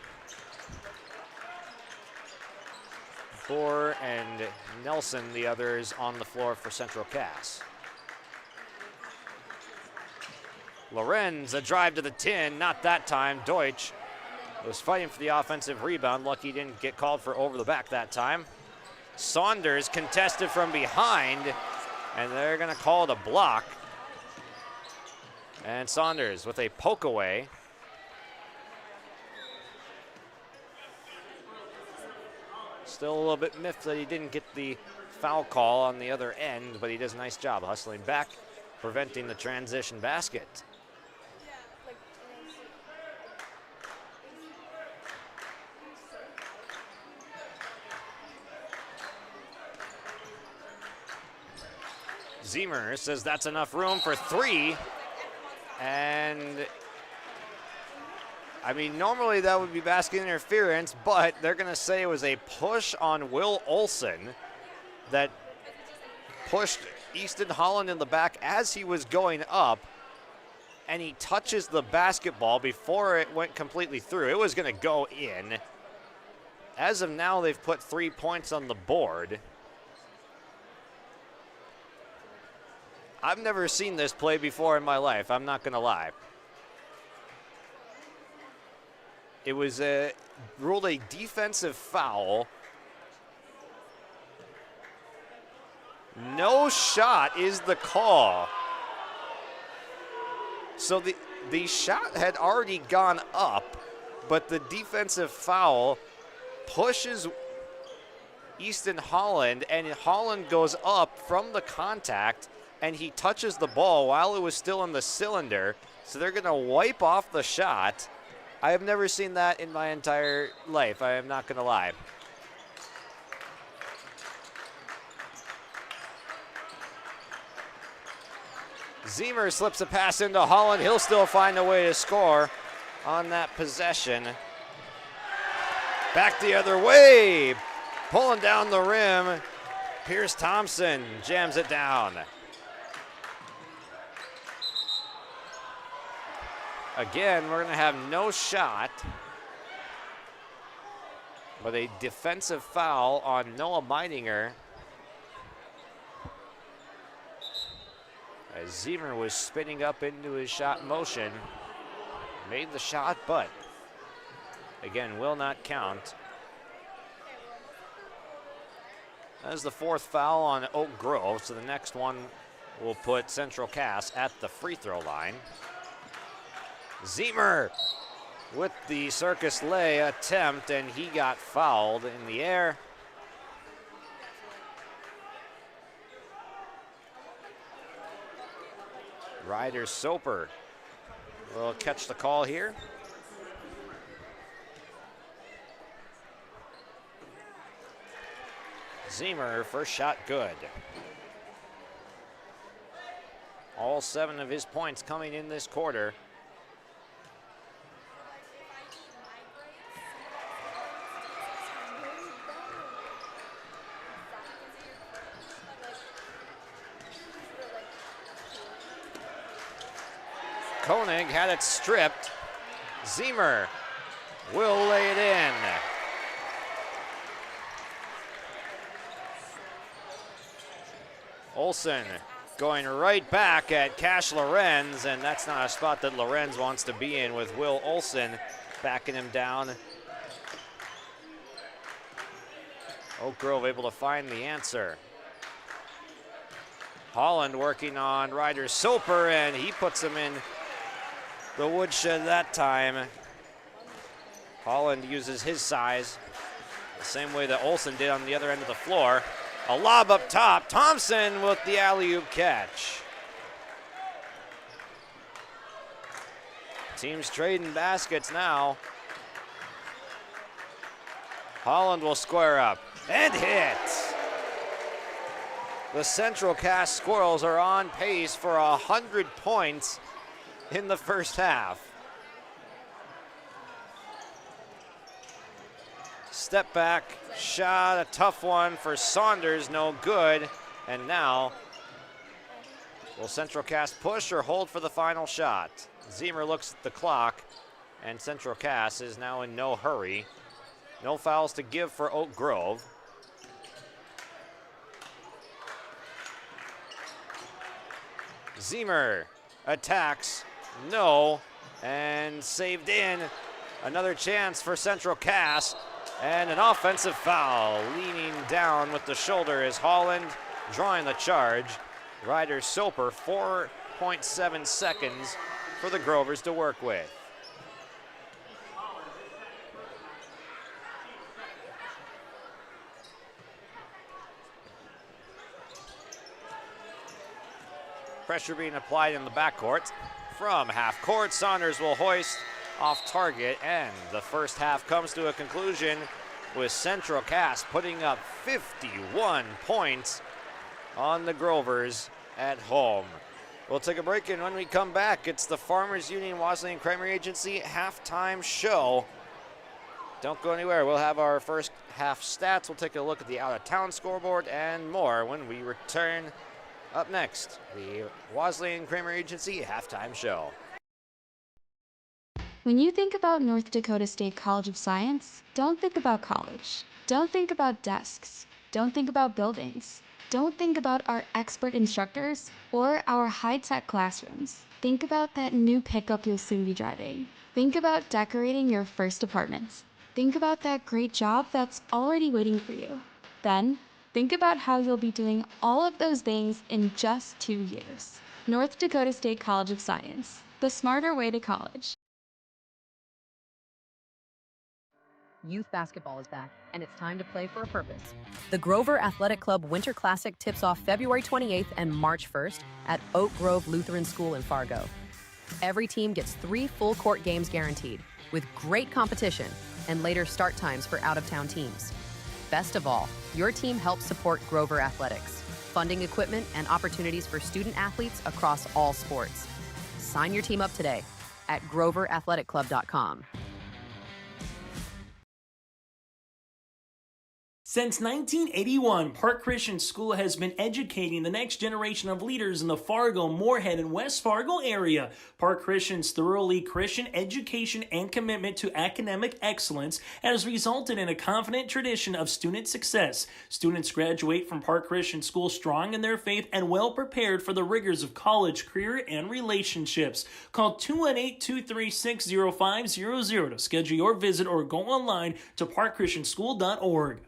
Bohr and Nelson, the others on the floor for Central Cass. Lorenz, a drive to the tin, not that time. Deutsch was fighting for the offensive rebound. Lucky he didn't get called for over the back that time. Saunders contested from behind, and they're gonna call it a block. And Saunders with a poke away. Still a little bit miffed that he didn't get the foul call on the other end, but he does a nice job hustling back, preventing the transition basket. Zemer says that's enough room for 3. And I mean, normally that would be basket interference, but they're going to say it was a push on Will Olson that pushed Easton Holland in the back as he was going up, and he touches the basketball before it went completely through. It was going to go in. As of now, they've put 3 points on the board. I've never seen this play before in my life, I'm not going to lie. It was ruled a defensive foul. No shot is the call. So the shot had already gone up, but the defensive foul pushes Easton Holland, and Holland goes up from the contact, and he touches the ball while it was still in the cylinder. So they're going to wipe off the shot. I have never seen that in my entire life, I am not going to lie. Zemer slips a pass into Holland. He'll still find a way to score on that possession. Back the other way, pulling down the rim. Pierce Thompson jams it down. Again, we're going to have no shot, but a defensive foul on Noah Meininger. As Zemer was spinning up into his shot motion, made the shot, but again, will not count. That is the 4th foul on Oak Grove, so the next one will put Central Cass at the free throw line. Zemer with the circus lay attempt, and he got fouled in the air. Ryder Soper will catch the call here. Zemer, first shot good. All 7 of his points coming in this quarter. Koenig had it stripped. Zemer will lay it in. Olsen going right back at Cash Lorenz, and that's not a spot that Lorenz wants to be in with Will Olsen backing him down. Oak Grove able to find the answer. Holland working on Ryder Soper, and he puts him in the woodshed that time. Holland uses his size the same way that Olsen did on the other end of the floor. A lob up top. Thompson with the alley-oop catch. Teams trading baskets now. Holland will square up and hit. The Central Cass Squirrels are on pace for 100 points in the first half. Step back shot, a tough one for Saunders, no good. And now, will Central Cass push or hold for the final shot? Zemer looks at the clock, and Central Cass is now in no hurry. No fouls to give for Oak Grove. Zemer attacks, no, and saved in. Another chance for Central Cass. And an offensive foul. Leaning down with the shoulder is Holland, drawing the charge. Ryder Soper, 4.7 seconds for the Grovers to work with. Pressure being applied in the backcourt. From half court, Saunders will hoist off target, and the first half comes to a conclusion with Central Cass putting up 51 points on the Grovers at home. We'll take a break, and when we come back, it's the Farmers Union Wesleyan Creamery Agency halftime show. Don't go anywhere. We'll have our first half stats. We'll take a look at the out-of-town scoreboard and more when we return. Up next, the Wesleyan Creamery Agency halftime show. When you think about North Dakota State College of Science, don't think about college. Don't think about desks. Don't think about buildings. Don't think about our expert instructors or our high-tech classrooms. Think about that new pickup you'll soon be driving. Think about decorating your first apartment. Think about that great job that's already waiting for you. Then, think about how you'll be doing all of those things in just 2 years. North Dakota State College of Science, the smarter way to college. Youth basketball is back, and it's time to play for a purpose. The Grover Athletic Club Winter Classic tips off February 28th and March 1st at Oak Grove Lutheran School in Fargo. Every team gets 3 full-court games guaranteed, with great competition and later start times for out-of-town teams. Best of all, your team helps support Grover Athletics, funding equipment and opportunities for student athletes across all sports. Sign your team up today at groverathletic.club.com. Since 1981, Park Christian School has been educating the next generation of leaders in the Fargo, Moorhead, and West Fargo area. Park Christian's thoroughly Christian education and commitment to academic excellence has resulted in a confident tradition of student success. Students graduate from Park Christian School strong in their faith and well prepared for the rigors of college, career, and relationships. Call 218-236-0500 to schedule your visit or go online to parkchristianschool.org.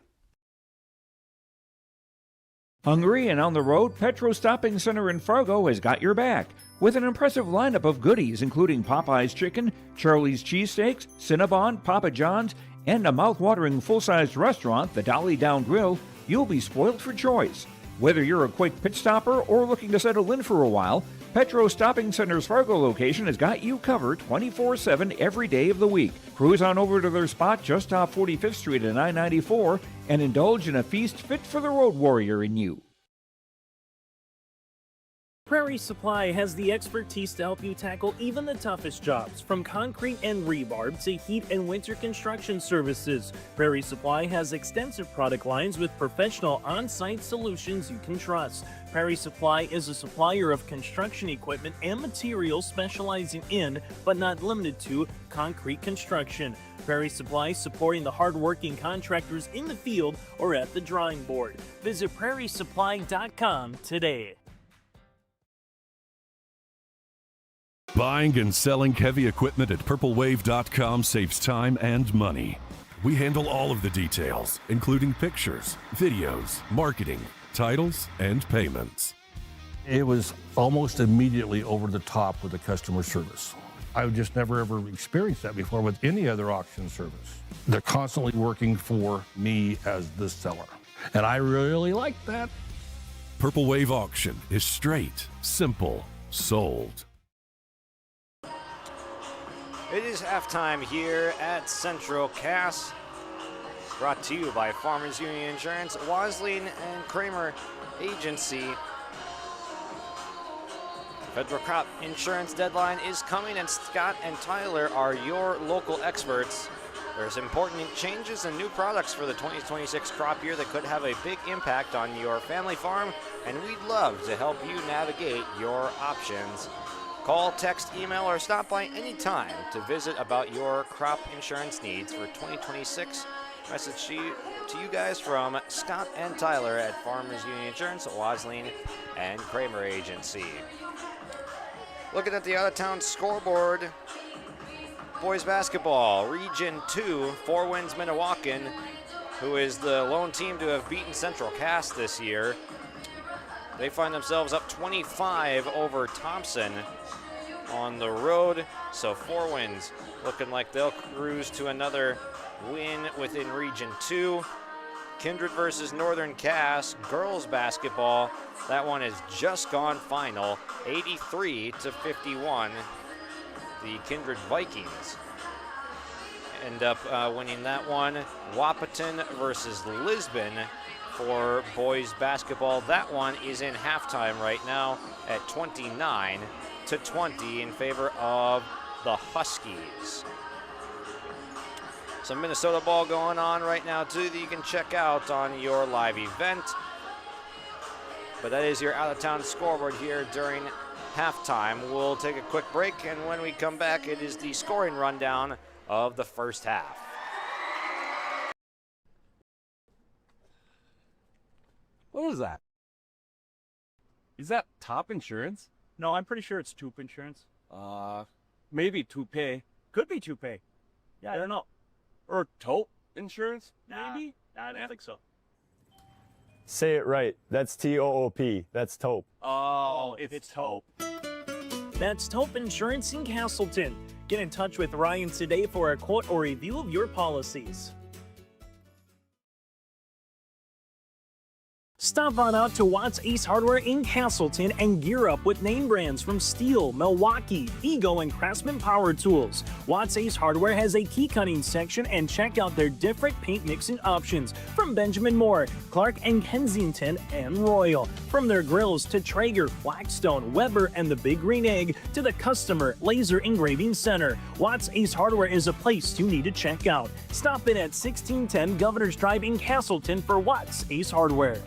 Hungry and on the road, Petro Stopping Center in Fargo has got your back with an impressive lineup of goodies including Popeye's Chicken, Charlie's Cheesesteaks, Cinnabon, Papa John's, and a mouth-watering full-sized restaurant, the Dolly Down Grill. You'll be spoiled for choice. Whether you're a quick pit stopper or looking to settle in for a while, Petro Stopping Center's Fargo location has got you covered 24/7 every day of the week. Cruise on over to their spot just off 45th Street and I-94 and indulge in a feast fit for the road warrior in you. Prairie Supply has the expertise to help you tackle even the toughest jobs, from concrete and rebar to heat and winter construction services. Prairie Supply has extensive product lines with professional on-site solutions you can trust. Prairie Supply is a supplier of construction equipment and materials specializing in, but not limited to, concrete construction. Prairie Supply supporting the hard-working contractors in the field or at the drawing board. Visit prairiesupply.com today. Buying and selling heavy equipment at purplewave.com saves time and money. We handle all of the details, including pictures, videos, marketing, titles, and payments. It was almost immediately over the top with the customer service. I've just never ever experienced that before with any other auction service. They're constantly working for me as the seller, and I really like that. Purple Wave Auction is straight, simple, sold. It is halftime here at Central Cass, brought to you by Farmers Union Insurance, Wasling and Kramer Agency. Federal crop insurance deadline is coming, and Scott and Tyler are your local experts. There's important changes and new products for the 2026 crop year that could have a big impact on your family farm, and we'd love to help you navigate your options. Call, text, email, or stop by anytime to visit about your crop insurance needs for 2026. Message to you guys from Scott and Tyler at Farmers Union Insurance, Wasling and Kramer Agency. Looking at the out-of-town scoreboard, boys basketball, Region 2, 4 wins Minnewacan, who is the lone team to have beaten Central Cass this year. They find themselves up 25 over Thompson on the road, so 4 wins, looking like they'll cruise to another win within Region 2. Kindred versus Northern Cass, girls basketball, that one has just gone final, 83-51. The Kindred Vikings end up winning that one. Wahpeton versus Lisbon for boys basketball. That one is in halftime right now at 29-20 in favor of the Huskies. Some Minnesota ball going on right now too that you can check out on your live event. But that is your out-of-town scoreboard here during halftime. We'll take a quick break, and when we come back, it is the scoring rundown of the first half. What was that? Is that Top Insurance? No, I'm pretty sure it's Toop Insurance. Maybe Toupee. Could be Toupee. Yeah, I don't know. Or Taupe Insurance, maybe? I don't think so. Say it right. That's T-O-O-P. That's Taupe. Oh, it's Taupe. That's Taupe Insurance in Castleton. Get in touch with Ryan today for a quote or review of your policies. Stop on out to Watts Ace Hardware in Castleton and gear up with name brands from Steel, Milwaukee, Ego, and Craftsman Power Tools. Watts Ace Hardware has a key cutting section, and check out their different paint mixing options from Benjamin Moore, Clark and Kensington, and Royal. From their grills to Traeger, Blackstone, Weber, and the Big Green Egg to the Customer Laser Engraving Center, Watts Ace Hardware is a place you need to check out. Stop in at 1610 Governor's Drive in Castleton for Watts Ace Hardware.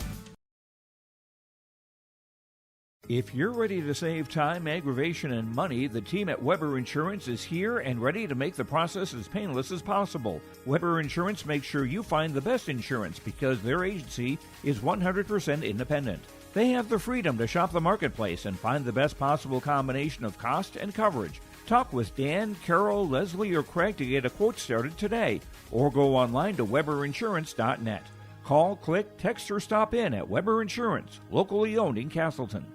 If you're ready to save time, aggravation, and money, the team at Weber Insurance is here and ready to make the process as painless as possible. Weber Insurance makes sure you find the best insurance because their agency is 100% independent. They have the freedom to shop the marketplace and find the best possible combination of cost and coverage. Talk with Dan, Carol, Leslie, or Craig to get a quote started today, or go online to weberinsurance.net. Call, click, text, or stop in at Weber Insurance, locally owned in Castleton.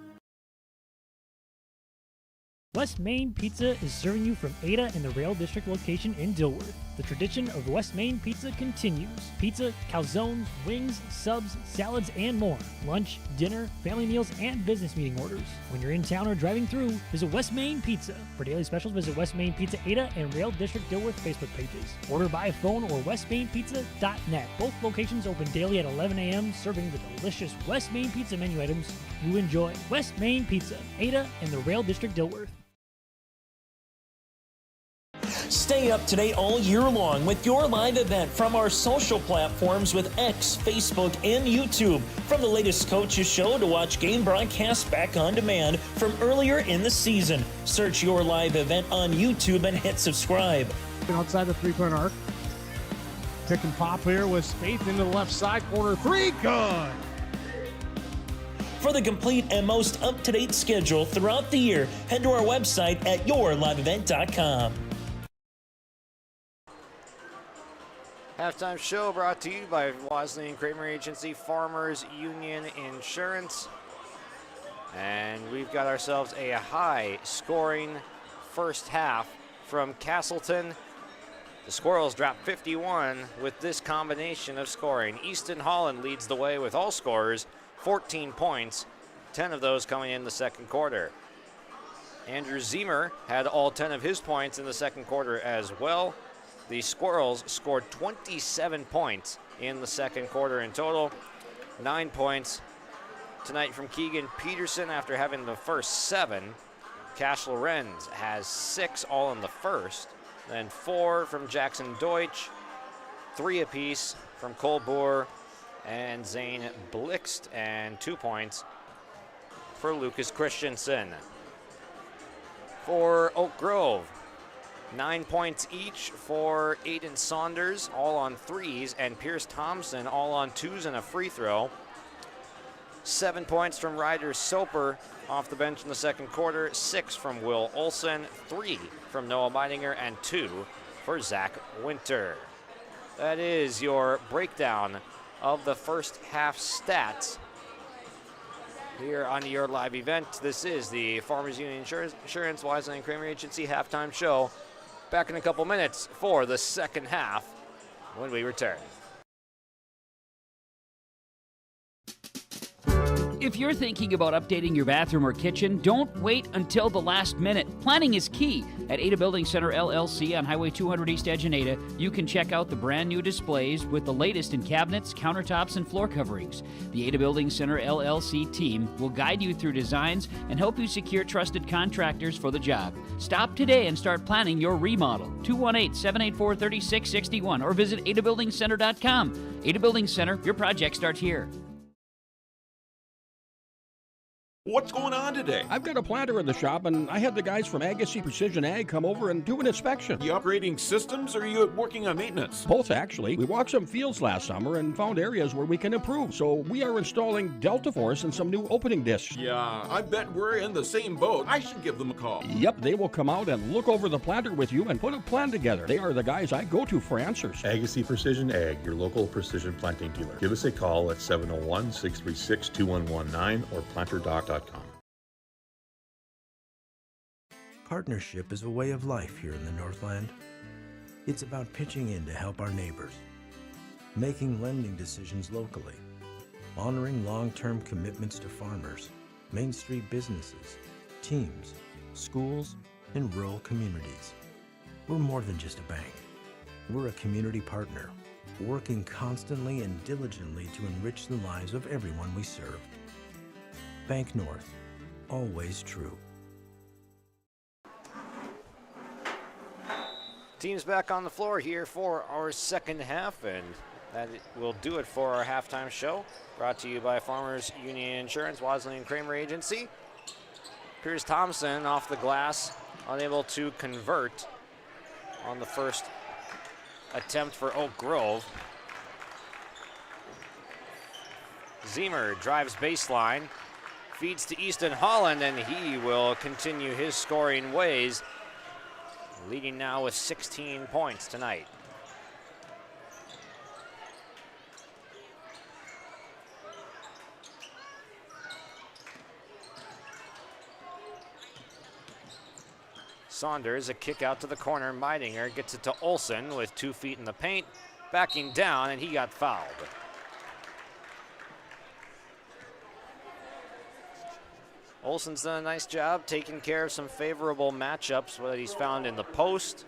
West Main Pizza is serving you from Ada and the Rail District location in Dilworth. The tradition of West Main Pizza continues. Pizza, calzones, wings, subs, salads, and more. Lunch, dinner, family meals, and business meeting orders. When you're in town or driving through, visit West Main Pizza. For daily specials, visit West Main Pizza Ada and Rail District Dilworth Facebook pages. Order by phone or westmainpizza.net. Both locations open daily at 11 a.m., serving the delicious West Main Pizza menu items you enjoy. West Main Pizza, Ada and the Rail District Dilworth. Stay up to date all year long with your live event from our social platforms with X, Facebook, and YouTube. From the latest coaches show to watch game broadcasts back on demand from earlier in the season. Search your live event on YouTube and hit subscribe. Outside the three-point arc. Pick and pop here with Spaeth into the left side corner. Three, good. For the complete and most up-to-date schedule throughout the year, head to our website at yourliveevent.com. Halftime show brought to you by Wadsley and Kramer Agency, Farmers Union Insurance. And we've got ourselves a high-scoring first half from Castleton. The Squirrels drop 51 with this combination of scoring. Easton Holland leads the way with all scorers, 14 points, 10 of those coming in the second quarter. Andrew Ziemer had all 10 of his points in the second quarter as well. The Squirrels scored 27 points in the second quarter in total. 9 points tonight from Keegan Peterson after having the first 7. Cash Lorenz has 6 all in the first. Then 4 from Jackson Deutsch, 3 apiece from Cole Boer and Zane Blixt, and 2 points for Lucas Christensen. For Oak Grove, 9 points each for Aiden Saunders, all on threes, and Pierce Thompson, all on twos and a free throw. 7 points from Ryder Soper off the bench in the second quarter, 6 from Will Olson, 3 from Noah Meidinger, and 2 for Zach Winter. That is your breakdown of the first half stats here on your live event. This is the Farmers Union Insurance Wadsley and Kramer Agency halftime show. Back in a couple minutes for the second half when we return. If you're thinking about updating your bathroom or kitchen, don't wait until the last minute. Planning is key. At Ada Building Center LLC on Highway 200 East Edge in Ada, you can check out the brand new displays with the latest in cabinets, countertops, and floor coverings. The Ada Building Center LLC team will guide you through designs and help you secure trusted contractors for the job. Stop today and start planning your remodel. 218-784-3661 or visit adabuildingcenter.com. Ada Building Center, your project starts here. What's going on today? I've got a planter in the shop, and I had the guys from Agassi Precision Ag come over and do an inspection. You upgrading systems, or are you working on maintenance? Both, actually. We walked some fields last summer and found areas where we can improve. So we are installing Delta Force and some new opening discs. Yeah, I bet we're in the same boat. I should give them a call. Yep, they will come out and look over the planter with you and put a plan together. They are the guys I go to for answers. Agassi Precision Ag, your local precision planting dealer. Give us a call at 701-636-2119 or planterdoc.com. Partnership is a way of life here in the Northland. It's about pitching in to help our neighbors, making lending decisions locally, honoring long-term commitments to farmers, Main Street businesses, teams, schools, and rural communities. We're more than just a bank. We're a community partner, working constantly and diligently to enrich the lives of everyone we serve. Bank North, always true. Teams back on the floor here for our second half, and that will do it for our halftime show. Brought to you by Farmers Union Insurance, Wadsley and Kramer Agency. Pierce Thompson off the glass, unable to convert on the first attempt for Oak Grove. Ziemer drives baseline, feeds to Easton Holland, and he will continue his scoring ways, leading now with 16 points tonight. Saunders, a kick out to the corner. Meidinger gets it to Olsen with 2 feet in the paint. Backing down, and he got fouled. Olsen's done a nice job taking care of some favorable matchups that he's found in the post.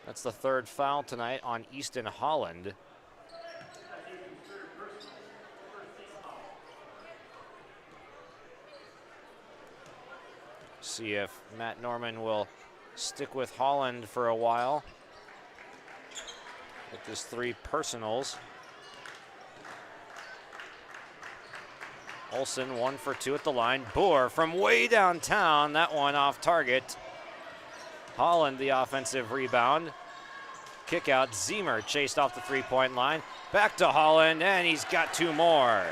That's the 3rd foul tonight on Easton Holland. See if Matt Norman will stick with Holland for a while with his 3 personals. Olsen 1 for 2 at the line. Boer from way downtown, that one off target. Holland the offensive rebound. Kick out, Zemer chased off the 3-point line. Back to Holland, and he's got 2 more.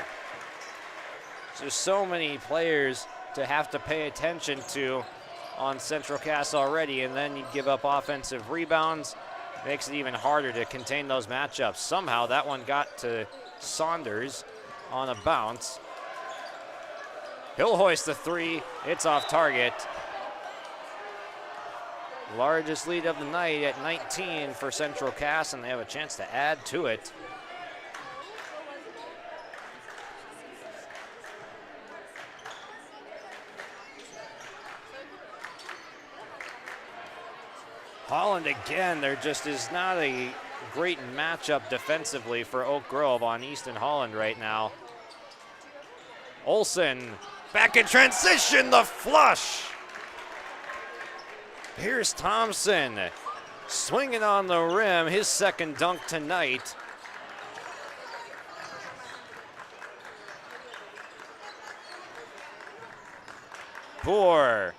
There's so many players to have to pay attention to on Central Cass already, and then you give up offensive rebounds. Makes it even harder to contain those matchups. Somehow that one got to Saunders on a bounce. He'll hoist the 3, it's off target. Largest lead of the night at 19 for Central Cass, and they have a chance to add to it. Holland again, there just is not a great matchup defensively for Oak Grove on Easton Holland right now. Olsen, back in transition, the flush. Here's Thompson, swinging on the rim, his 2nd dunk tonight. Boer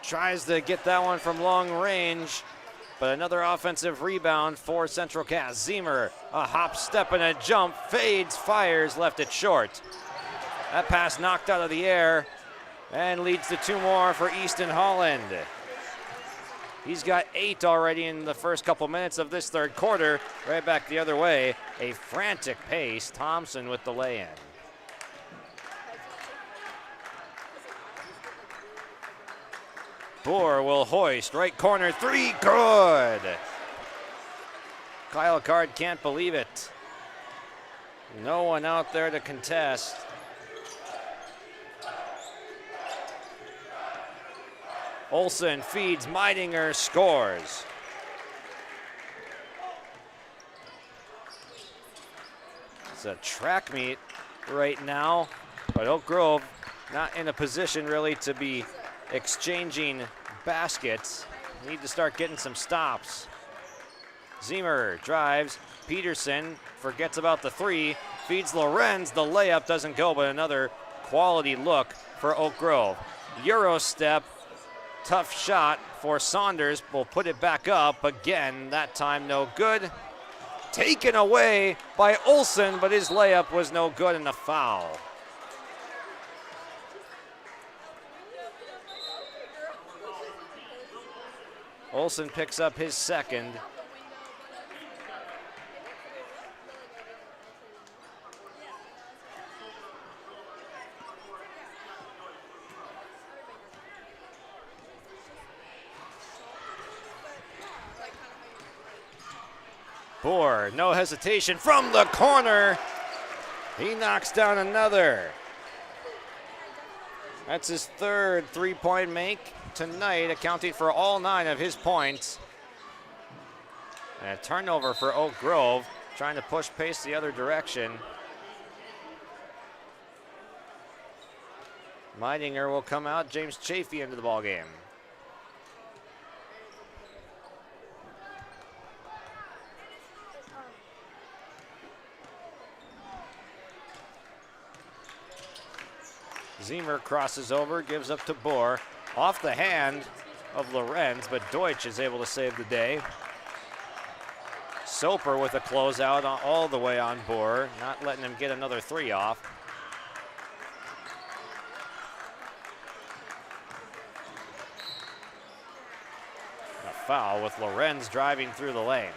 tries to get that one from long range, but another offensive rebound for Central Cass. Zemer, a hop, step, and a jump, fades, fires, left it short. That pass knocked out of the air and leads to 2 more for Easton Holland. He's got 8 already in the first couple minutes of this 3rd quarter. Right back the other way, a frantic pace. Thompson with the lay-in. Boer will hoist, right corner 3, good. Kyle Card can't believe it. No one out there to contest. Olsen feeds, Meidinger scores. It's a track meet right now, but Oak Grove not in a position really to be exchanging baskets. Need to start getting some stops. Zemer drives, Peterson forgets about the 3, feeds Lorenz, the layup doesn't go, but another quality look for Oak Grove. Euro step, tough shot for Saunders, will put it back up again, that time no good. Taken away by Olsen, but his layup was no good and a foul. Olsen picks up his 2nd. Boer, no hesitation from the corner. He knocks down another. That's his 3rd 3-point make tonight, accounting for all 9 of his points. And a turnover for Oak Grove, trying to push pace the other direction. Meidinger will come out, James Chafee into the ballgame. Zemer crosses over, gives up to Boer. Off the hand of Lorenz, but Deutsch is able to save the day. Soper with a closeout all the way on Boer, not letting him get another 3 off. A foul with Lorenz driving through the lane.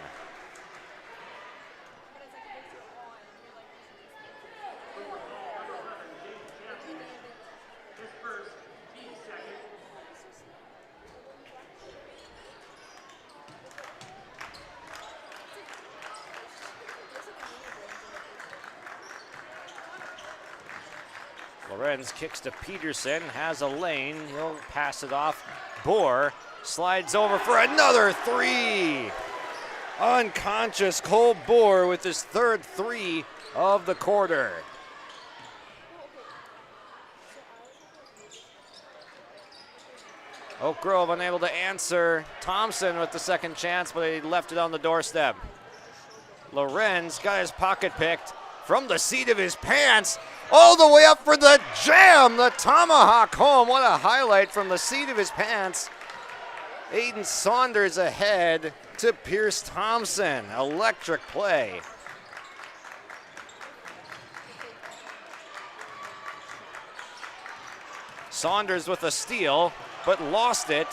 Lorenz kicks to Peterson, has a lane. He'll pass it off. Bohr slides over for another three. Unconscious Cole Bohr with his third three of the quarter. Oak Grove unable to answer. Thompson with the second chance, but he left it on the doorstep. Lorenz got his pocket picked from the seat of his pants all the way up for the jam. The tomahawk home. What a highlight from the seat of his pants. Aiden Saunders ahead to Pierce Thompson. Electric play. Saunders with a steal, but lost it.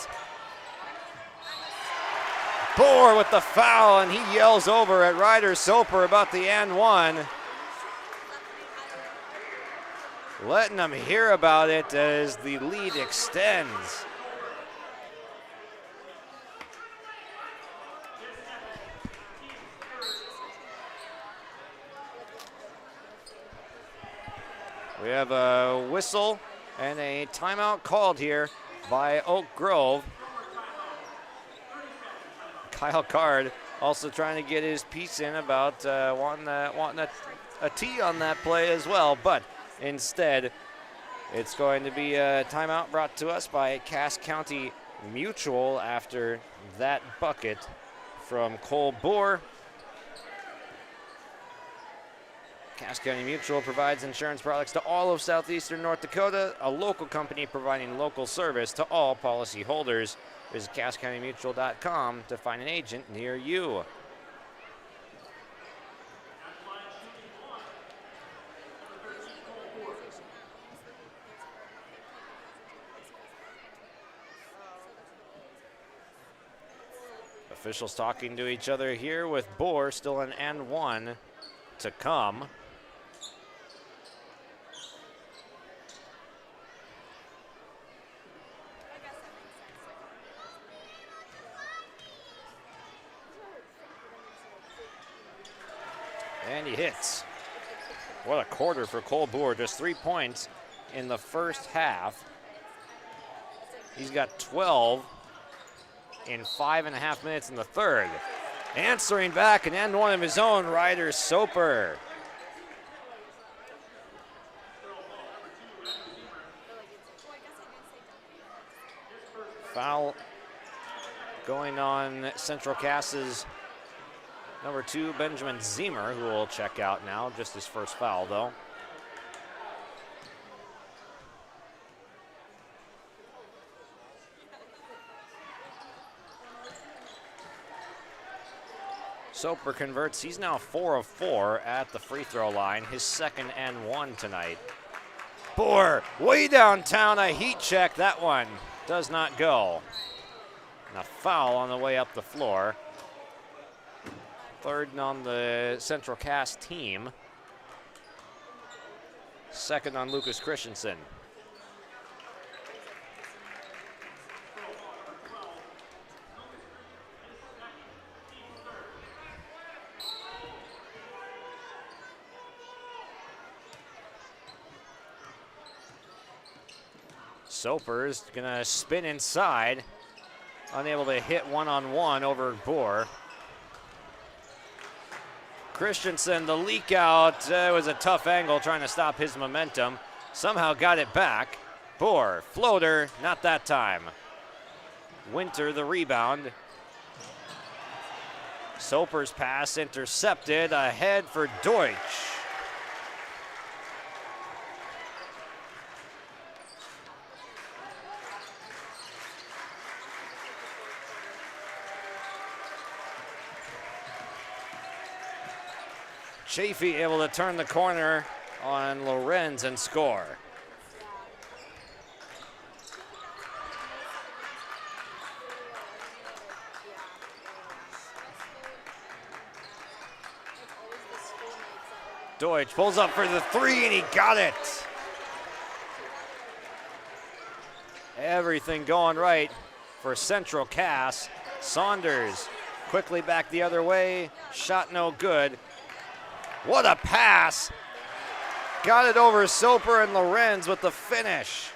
Bohr with the foul, and he yells over at Ryder Soper about the and one. Letting them hear about it as the lead extends. We have a whistle and a timeout called here by Oak Grove. Kyle Card also trying to get his piece in about wanting a tee on that play as well, but instead it's going to be a timeout brought to us by Cass County Mutual after that bucket from Cole Bohr. Cass County Mutual provides insurance products to all of southeastern North Dakota, a local company providing local service to all policyholders. Visit CassCountyMutual.com to find an agent near you. Officials talking to each other here with Bohr still an and one to come. And he hits. What a quarter for Cole Bohr. Just 3 points in the first half. He's got 12 in 5.5 minutes in the third. Answering back and end one of his own, Ryder Soper. Foul going on Central Cass's number 2, Benjamin Zemer, who will check out now. Just his first foul, though. Soper converts. He's now 4 of 4 at the free throw line. His second and one tonight. Bohr way downtown. A heat check. That one does not go. And a foul on the way up the floor. Third on the Central Cass team. Second on Lucas Christensen. Soper's gonna spin inside, unable to hit one-on-one over Bohr. Christensen, the leak out, was a tough angle trying to stop his momentum. Somehow got it back. Bohr, floater, not that time. Winter, the rebound. Soper's pass intercepted, ahead for Deutsch. Chafee able to turn the corner on Lorenz and score. Deutsch pulls up for the three and he got it. Everything going right for Central Cass. Saunders quickly back the other way, shot no good. What a pass. got it over Soper and Lorenz with the finish.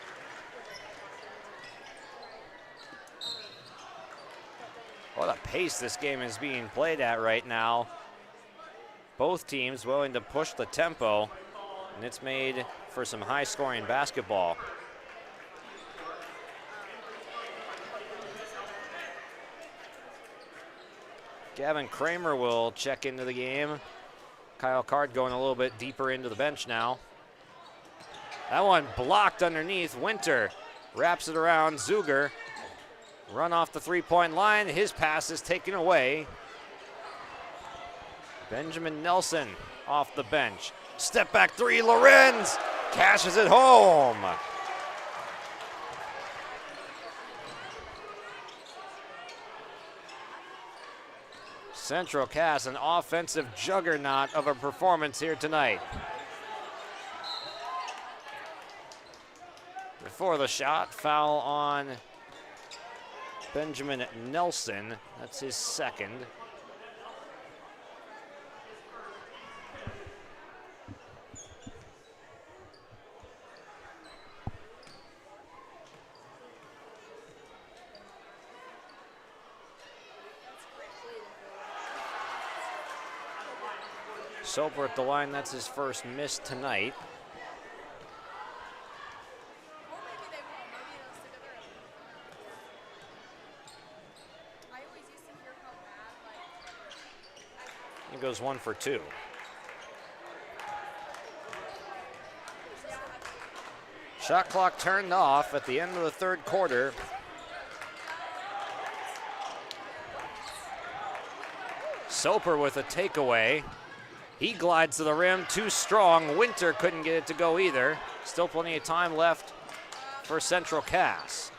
What a pace this game is being played at right now. Both teams willing to push the tempo, and it's made for some high-scoring basketball. Gavin Kramer will check into the game. Kyle Carr going a little bit deeper into the bench now. That one blocked underneath. Winter wraps it around Zuger. Run off the three-point line. His pass is taken away. Benjamin Nelson off the bench. Step back three, Lorenz cashes it home. Central Cass, an offensive juggernaut of a performance here tonight. Before the shot, foul on Benjamin Nelson. That's his second. Soper at the line, that's his first miss tonight. He goes 1 for 2. Shot clock turned off at the end of the third quarter. Soper with a takeaway. He glides to the rim, too strong. Winter couldn't get it to go either. Still plenty of time left for Central Cass.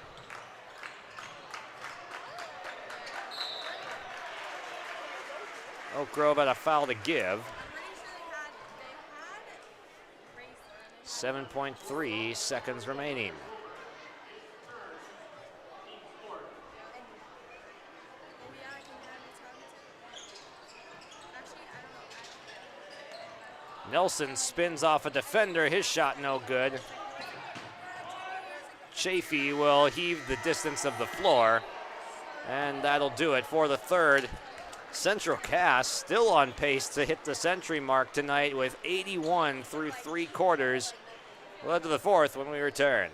Oak Grove had a foul to give. 7.3 seconds remaining. Nelson spins off a defender. His shot no good. Chafee will heave the distance of the floor, and that'll do it for the third. Central Cass still on pace to hit the century mark tonight with 81 through 3 quarters. We'll head to the fourth when we return.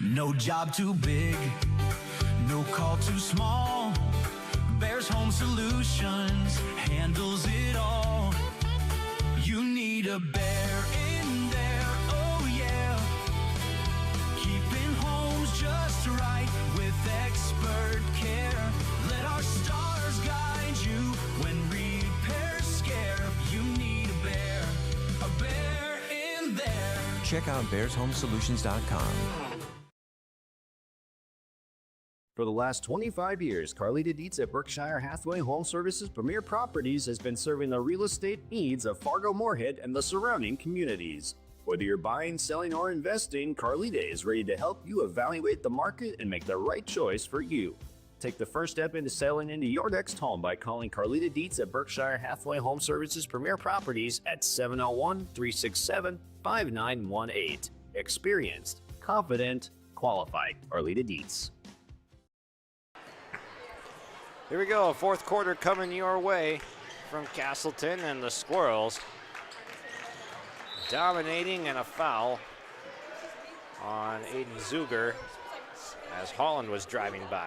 No job too big, no call too small. Bears Home Solutions handles it all. You need a bear in there, oh yeah. Keeping homes just right with expert care. Let our stars guide you when repairs scare. You need a bear in there. Check out bearshomesolutions.com. For the last 25 years, Carlita Dietz at Berkshire Hathaway Home Services Premier Properties has been serving the real estate needs of Fargo-Moorhead and the surrounding communities. Whether you're buying, selling, or investing, Carlita is ready to help you evaluate the market and make the right choice for you. Take the first step into selling into your next home by calling Carlita Dietz at Berkshire Hathaway Home Services Premier Properties at 701-367-5918. Experienced, confident, qualified. Carlita Dietz. Here we go, fourth quarter coming your way from Castleton, and the Squirrels dominating, and a foul on Aiden Zuger as Holland was driving by.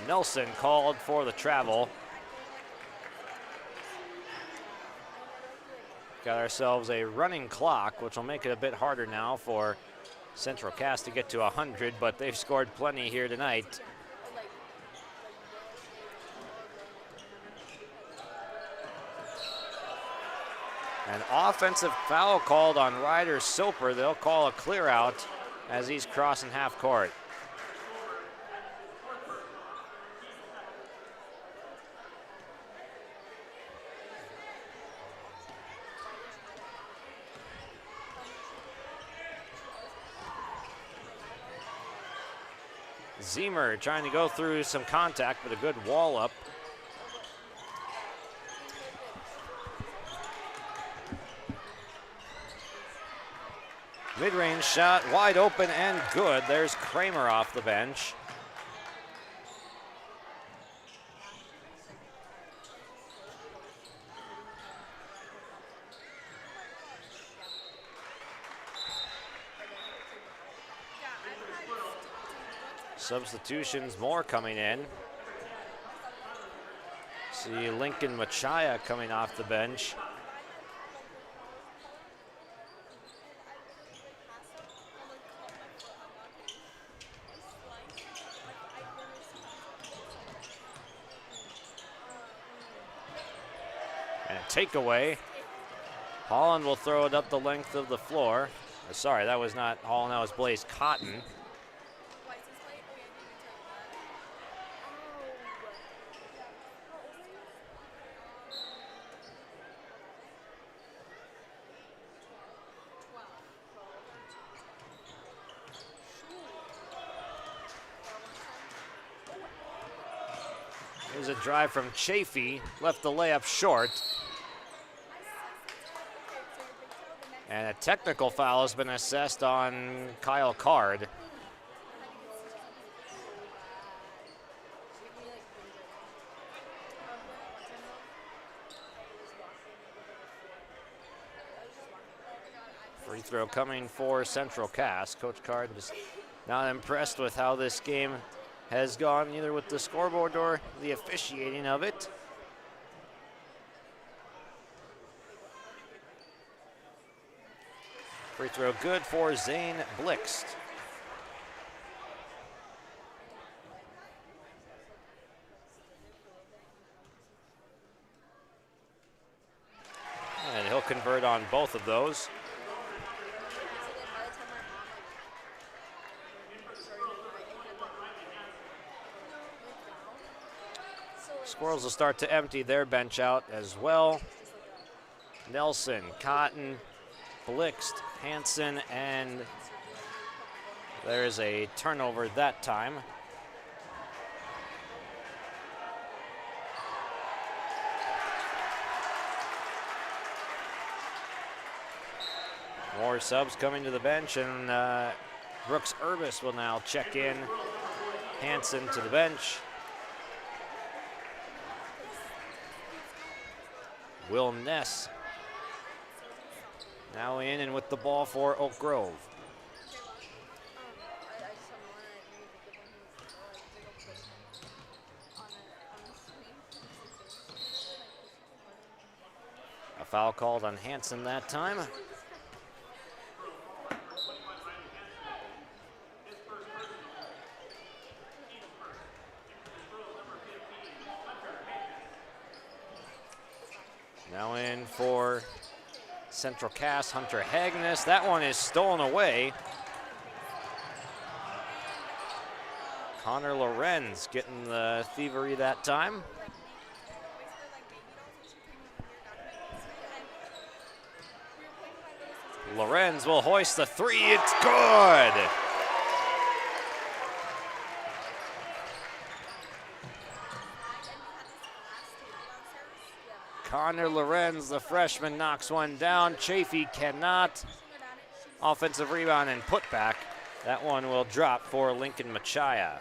Nelson called for the travel. Got ourselves a running clock, which will make it a bit harder now for Central Cass to get to 100, but they've scored plenty here tonight. An offensive foul called on Ryder Soper. They'll call a clear out as he's crossing half court. Zemer trying to go through some contact, but a good wall up. Mid-range shot, wide open and good. There's Kramer off the bench. Substitutions, more coming in. See Lincoln Machaya coming off the bench. And a takeaway. Holland will throw it up the length of the floor. Sorry, that was not Holland, that was Blaze Cotton. Here's a drive from Chafee, left the layup short. And a technical foul has been assessed on Kyle Carr. Free throw coming for Central Cass. Coach Carr just not impressed with how this game has gone, either with the scoreboard or the officiating of it. Free throw good for Zane Blixt. And he'll convert on both of those. Squirrels will start to empty their bench out as well. Nelson, Cotton, Blixt, Hansen, and there's a turnover that time. More subs coming to the bench, and Brooks Urbis will now check in. Hansen to the bench. Will Ness now in and with the ball for Oak Grove. A foul called on Hansen that time. Now in for Central Cass, Hunter Hagnes. That one is stolen away. Connor Lorenz getting the thievery that time. Lorenz will hoist the three. It's good. Connor Lorenz, the freshman, knocks one down. Chafee cannot. Offensive rebound and putback. That one will drop for Lincoln Machaya.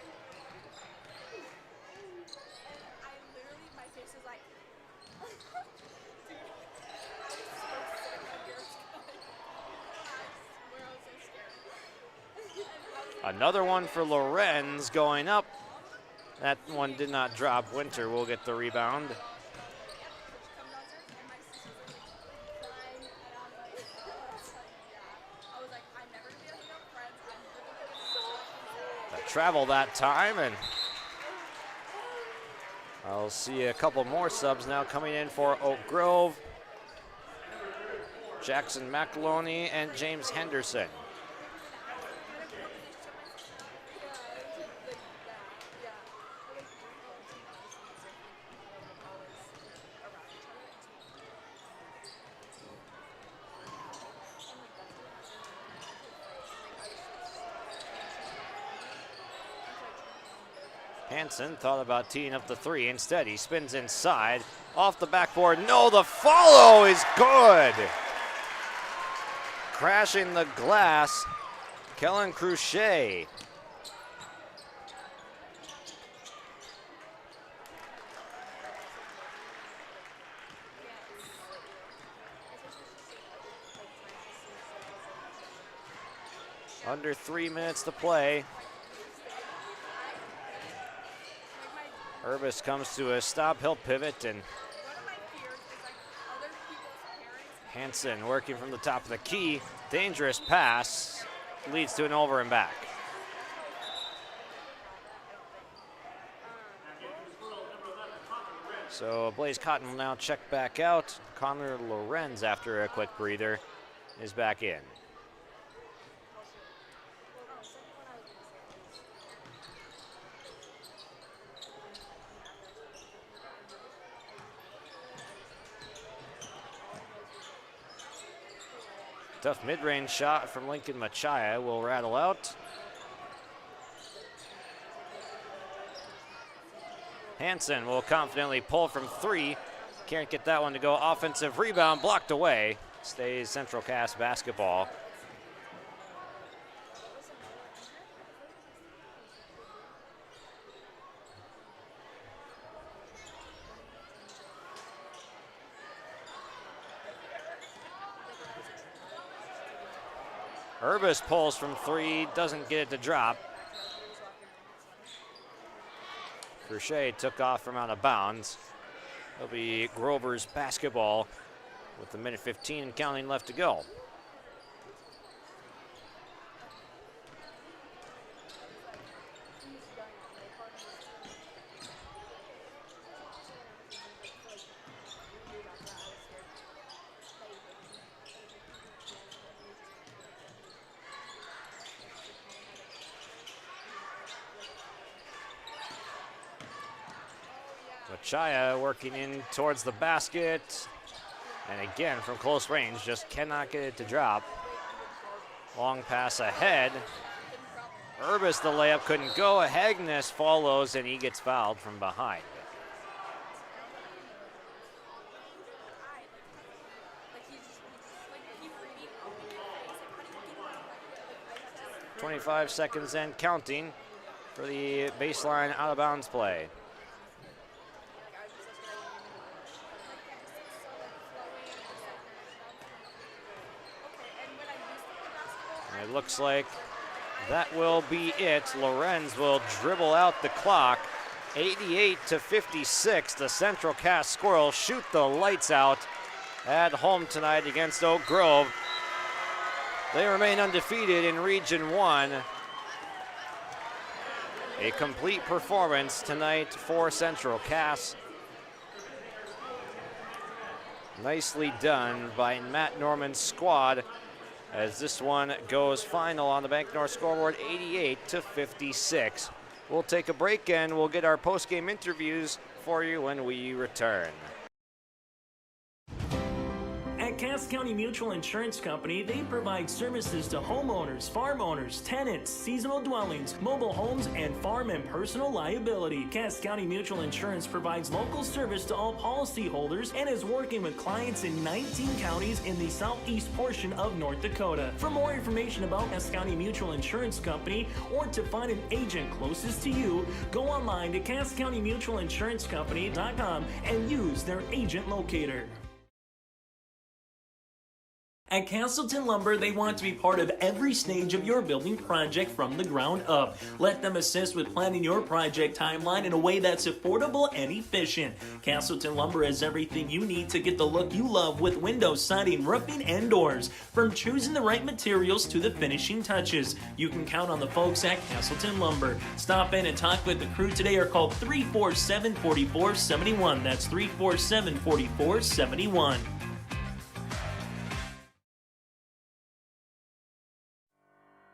Another one for Lorenz going up. That one did not drop. Winter will get the rebound. Travel that time, and I'll see a couple more subs now coming in for Oak Grove. Jackson McAloney and James Henderson. Hansen thought about teeing up the three. Instead, he spins inside. Off the backboard. No, the follow is good. Crashing the glass. Kellen Cruchet. Under 3 minutes to play. Urbis comes to a stop. He'll pivot, and Hansen working from the top of the key. Dangerous pass leads to an over and back. So Blaze Cotton will now check back out. Connor Lorenz, after a quick breather, is back in. Tough mid-range shot from Lincoln Machaya will rattle out. Hansen will confidently pull from three. Can't get that one to go. Offensive rebound blocked away. Stays Central Cass basketball. Urbis pulls from three, doesn't get it to drop. Cruchet took off from out of bounds. It'll be Grover's basketball with a minute 15 and counting left to go. Chaya working in towards the basket. And again, from close range, just cannot get it to drop. Long pass ahead. Urbis, the layup couldn't go. Hagnes follows, and he gets fouled from behind. .25 seconds and counting for the baseline out of bounds play. It looks like that will be it. Lorenz will dribble out the clock. 88-56, the Central Cass Squirrels shoot the lights out at home tonight against Oak Grove. They remain undefeated in Region 1. A complete performance tonight for Central Cass. Nicely done by Matt Norman's squad, as this one goes final on the Bank North scoreboard, 88-56. We'll take a break and we'll get our post-game interviews for you when we return. At Cass County Mutual Insurance Company, they provide services to homeowners, farm owners, tenants, seasonal dwellings, mobile homes, and farm and personal liability. Cass County Mutual Insurance provides local service to all policyholders and is working with clients in 19 counties in the southeast portion of North Dakota. For more information about Cass County Mutual Insurance Company or to find an agent closest to you, go online to CassCountyMutualInsuranceCompany.com and use their agent locator. At Castleton Lumber, they want to be part of every stage of your building project from the ground up. Let them assist with planning your project timeline in a way that's affordable and efficient. Castleton Lumber has everything you need to get the look you love with windows, siding, roofing, and doors. From choosing the right materials to the finishing touches, you can count on the folks at Castleton Lumber. Stop in and talk with the crew today or call 347-4471. That's 347-4471.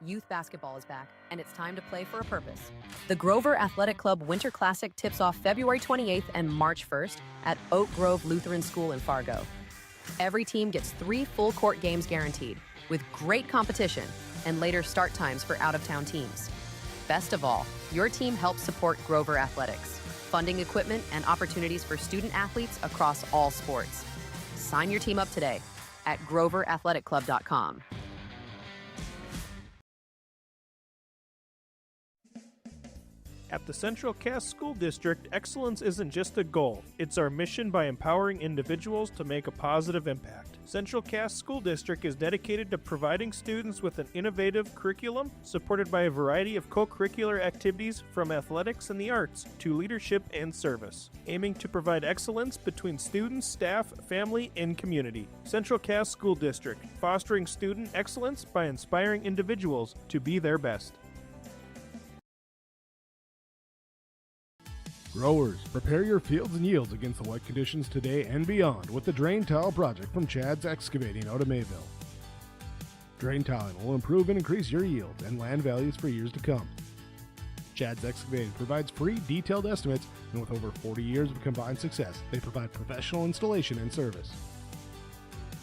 Youth basketball is back, and it's time to play for a purpose. The Grover Athletic Club Winter Classic tips off February 28th and March 1st at Oak Grove Lutheran School in Fargo. Every team gets 3 full-court games guaranteed, with great competition and later start times for out-of-town teams. Best of all, your team helps support Grover Athletics, funding equipment and opportunities for student athletes across all sports. Sign your team up today at GroverAthleticClub.com. At the Central Cass School District, excellence isn't just a goal, it's our mission by empowering individuals to make a positive impact. Central Cass School District is dedicated to providing students with an innovative curriculum supported by a variety of co-curricular activities from athletics and the arts to leadership and service, aiming to provide excellence between students, staff, family, and community. Central Cass School District, fostering student excellence by inspiring individuals to be their best. Growers, prepare your fields and yields against the wet conditions today and beyond with the Drain Tile Project from Chad's Excavating out of Mayville. Drain tiling will improve and increase your yields and land values for years to come. Chad's Excavating provides free detailed estimates, and with over 40 years of combined success, they provide professional installation and service.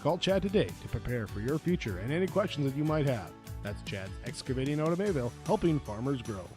Call Chad today to prepare for your future and any questions that you might have. That's Chad's Excavating out of Mayville, helping farmers grow.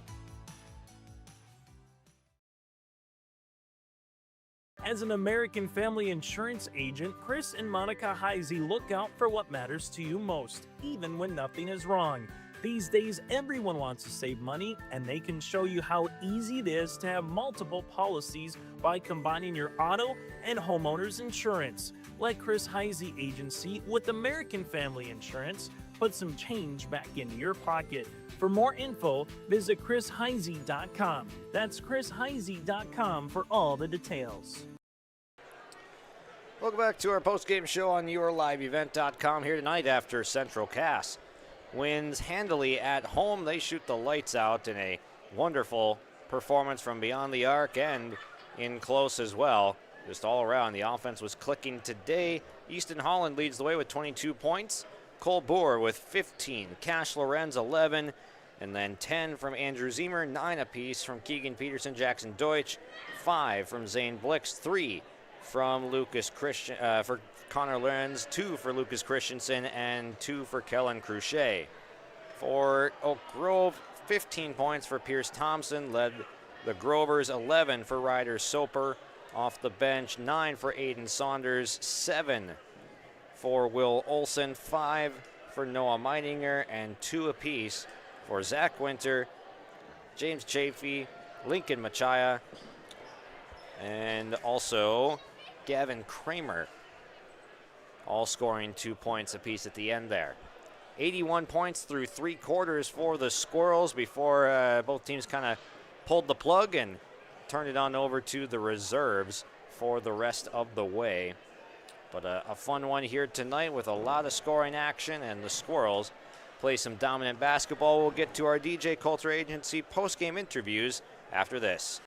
As an American Family Insurance agent, Chris and Monica Heisey look out for what matters to you most, even when nothing is wrong. These days, everyone wants to save money, and they can show you how easy it is to have multiple policies by combining your auto and homeowner's insurance. Let Chris Heisey Agency with American Family Insurance put some change back into your pocket. For more info, visit chrisheisey.com. That's chrisheisey.com for all the details. Welcome back to our post-game show on yourliveevent.com here tonight after Central Cass wins handily at home. They shoot the lights out in a wonderful performance from beyond the arc and in close as well. Just all around, the offense was clicking today. Easton Holland leads the way with 22 points. Cole Boer with 15. Cash Lorenz 11. And then 10 from Andrew Zemer, 9 apiece from Keegan Peterson, Jackson Deutsch, 5 from Zane Blix, 3 from Lucas Christian for Connor Lorenz, 2 for Lucas Christensen, and 2 for Kellen Cruchet. For Oak Grove, 15 points for Pierce Thompson, led the Grovers, 11 for Ryder Soper. Off the bench, 9 for Aiden Saunders, 7 for Will Olson, 5 for Noah Meininger, and 2 apiece for Zach Winter, James Chafee, Lincoln Machaya, and also Gavin Kramer, all scoring 2 points apiece at the end there. 81 points through 3 quarters for the Squirrels before both teams kind of pulled the plug and turned it on over to the reserves for the rest of the way. But a fun one here tonight with a lot of scoring action, and the Squirrels play some dominant basketball. We'll get to our DJ Coulter Agency post-game interviews after this.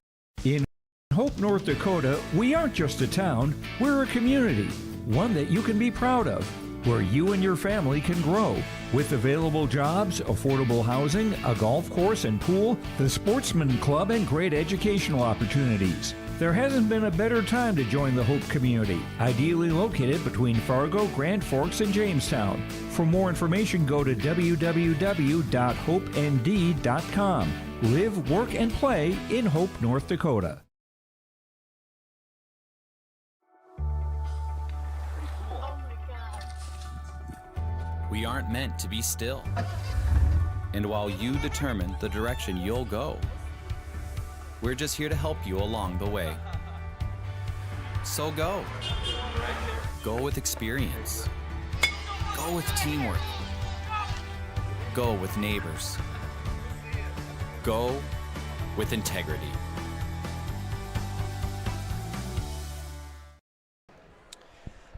In Hope, North Dakota, we aren't just a town, we're a community, one that you can be proud of, where you and your family can grow. With available jobs, affordable housing, a golf course and pool, the Sportsman Club, and great educational opportunities. There hasn't been a better time to join the Hope community, ideally located between Fargo, Grand Forks, and Jamestown. For more information, go to www.hopend.com. Live, work, and play in Hope, North Dakota. We aren't meant to be still. And while you determine the direction you'll go, we're just here to help you along the way. So go. Go with experience. Go with teamwork. Go with neighbors. Go with integrity.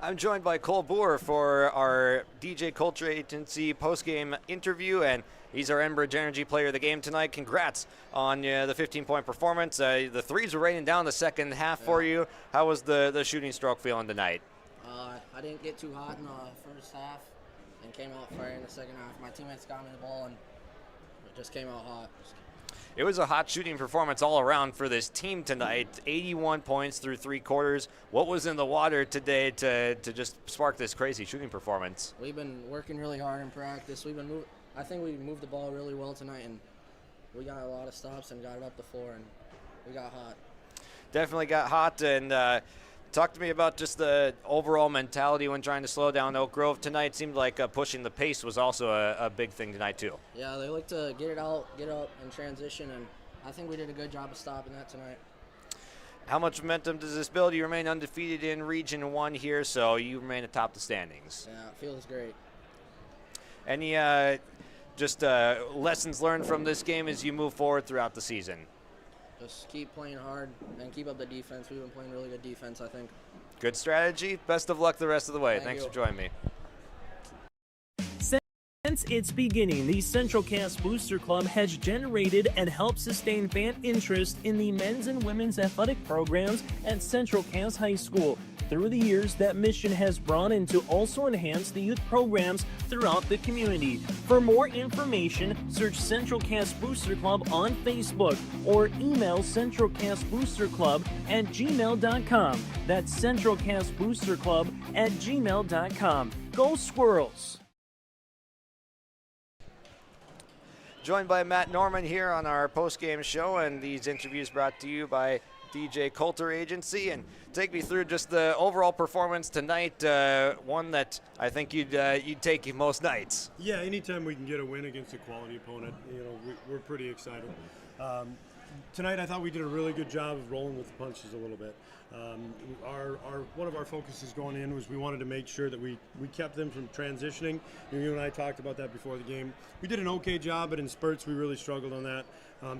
I'm joined by Cole Boer for our DJ Coulter Agency postgame interview, and he's our Enbridge Energy Player of the Game tonight. Congrats on the 15-point performance. The threes were raining down the second half for you. How was the shooting stroke feeling tonight? I didn't get too hot in the first half and came out fire in the second half. My teammates got me the ball and it just came out hot. It was a hot shooting performance all around for this team tonight. 81 points through 3 quarters. What was in the water today to just spark this crazy shooting performance? We've been working really hard in practice. I think we moved the ball really well tonight, and we got a lot of stops and got it up the floor, and we got hot. Definitely got hot. And talk to me about just the overall mentality when trying to slow down Oak Grove tonight. Seemed like pushing the pace was also a big thing tonight too. Yeah, they like to get it out, get up, and transition, and I think we did a good job of stopping that tonight. How much momentum does this build? You remain undefeated in Region 1 here, so you remain atop the standings. Yeah, it feels great. Any lessons learned from this game as you move forward throughout the season? Just keep playing hard and keep up the defense. We've been playing really good defense, I think. Good strategy. Best of luck the rest of the way. Thank Thanks you. for joining me. Since its beginning, the Central Cass Booster Club has generated and helped sustain fan interest in the men's and women's athletic programs at Central Cass High School. Through the years, that mission has broadened to also enhance the youth programs throughout the community. For more information, search Central Cass Booster Club on Facebook or email centralcassboosterclub@gmail.com. That's centralcassboosterclub@gmail.com. Go Squirrels! Joined by Matt Norman here on our post-game show, and these interviews brought to you by DJ Coulter Agency. And take me through just the overall performance tonight, one that I think you'd take most nights. Yeah, anytime we can get a win against a quality opponent, we're pretty excited. Tonight I thought we did a really good job of rolling with the punches a little bit. One of our focuses going in was we wanted to make sure that we kept them from transitioning. You and I talked about that before the game. We did an okay job, but in spurts we really struggled on that.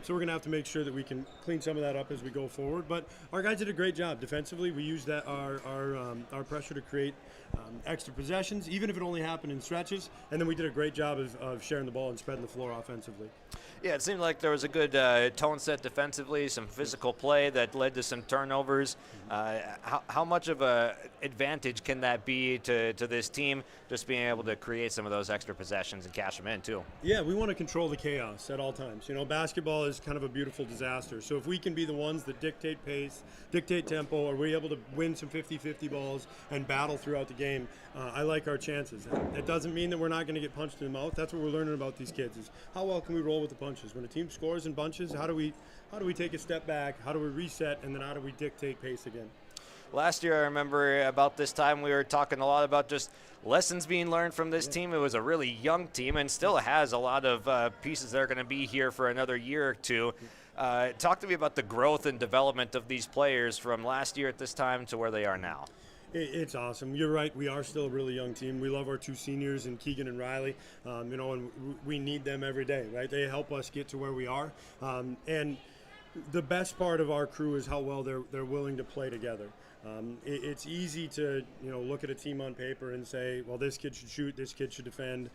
So we're going to have to make sure that we can clean some of that up as we go forward. But our guys did a great job defensively. We used that our pressure to create extra possessions, even if it only happened in stretches. And then we did a great job of sharing the ball and spreading the floor offensively. Yeah, it seemed like there was a good tone set defensively, some physical play that led to some turnovers. How much of a advantage can that be to this team, just being able to create some of those extra possessions and cash them in too? Yeah, we want to control the chaos at all times. Basketball is kind of a beautiful disaster. So if we can be the ones that dictate pace, dictate tempo, are we able to win some 50-50 balls and battle throughout the game, I like our chances. It doesn't mean that we're not going to get punched in the mouth. That's what we're learning about these kids, is how well can we roll with the punches. When a team scores in bunches, how do we take a step back, how do we reset, and then how do we dictate pace again? Last year, I remember about this time we were talking a lot about just lessons being learned from this team. It was a really young team and still has a lot of pieces that are going to be here for another year or two. Talk to me about the growth and development of these players from last year at this time to where they are now. It's awesome. You're right. We are still a really young team. We love our two seniors in Keegan and Riley, and we need them every day, right? They help us get to where we are. And the best part of our crew is how well they're willing to play together. It's easy to look at a team on paper and say, well, this kid should shoot, this kid should defend,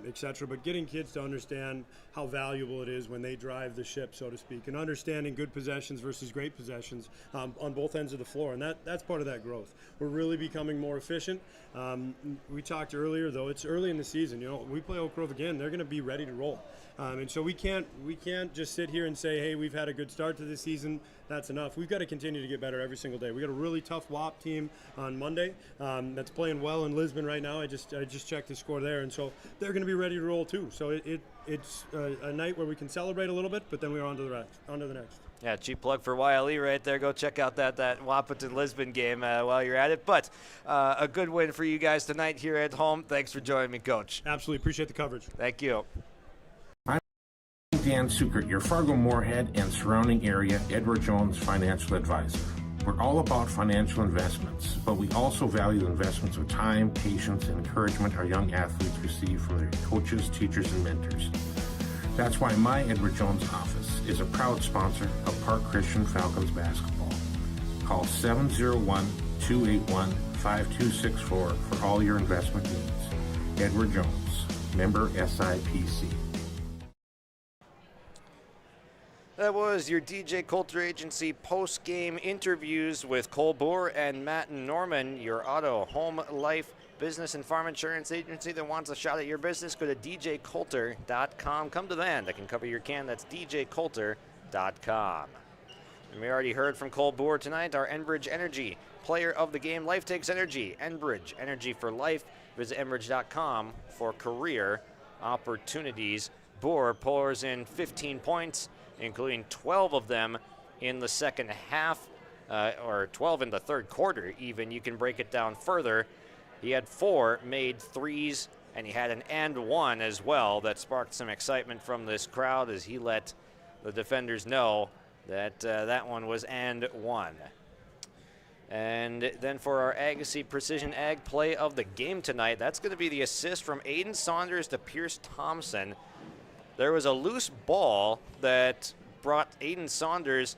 etc. But getting kids to understand how valuable it is when they drive the ship, so to speak, and understanding good possessions versus great possessions on both ends of the floor, and that's part of that growth. We're really becoming more efficient. We talked earlier, though, it's early in the season. We play Oak Grove again; they're going to be ready to roll, and so we can't just sit here and say, hey, we've had a good start to this season. That's enough. We've got to continue to get better every single day. We got a really tough WAP team on Monday that's playing well in Lisbon right now. I just checked the score there, and so they're going to be ready to roll too. So it's a night where we can celebrate a little bit, but then we're on to the next. Yeah, cheap plug for YLE right there. Go check out that Wapaton-Lisbon game while you're at it. But a good win for you guys tonight here at home. Thanks for joining me, Coach. Absolutely. Appreciate the coverage. Thank you. Dan Sukert, your Fargo-Moorhead and surrounding area Edward Jones financial advisor. We're all about financial investments, but we also value the investments of time, patience, and encouragement our young athletes receive from their coaches, teachers, and mentors. That's why my Edward Jones office is a proud sponsor of Park Christian Falcons basketball. Call 701-281-5264 for all your investment needs. Edward Jones, member SIPC. That was your DJ Coulter Agency post-game interviews with Cole Boer and Matt Norman, your auto, home, life, business, and farm insurance agency that wants a shot at your business. Go to djcoulter.com. Come to the van that can cover your can. That's djcoulter.com. And we already heard from Cole Boer tonight, our Enbridge Energy player of the game. Life takes energy. Enbridge, energy for life. Visit enbridge.com for career opportunities. Boer pours in 15 points, including 12 of them in the second half, or 12 in the third quarter even. You can break it down further. He had 4 made threes, and he had an and one as well that sparked some excitement from this crowd as he let the defenders know that that one was and one. And then for our Agassiz Precision Ag play of the game tonight, that's going to be the assist from Aiden Saunders to Pierce Thompson. There was a loose ball that brought Aiden Saunders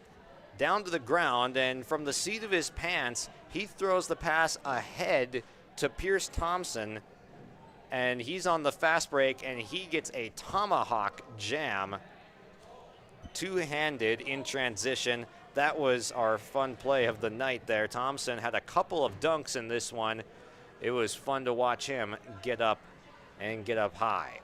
down to the ground, and from the seat of his pants, he throws the pass ahead to Pierce Thompson, and he's on the fast break, and he gets a tomahawk jam, two-handed in transition. That was our fun play of the night there. Thompson had a couple of dunks in this one. It was fun to watch him get up and get up high.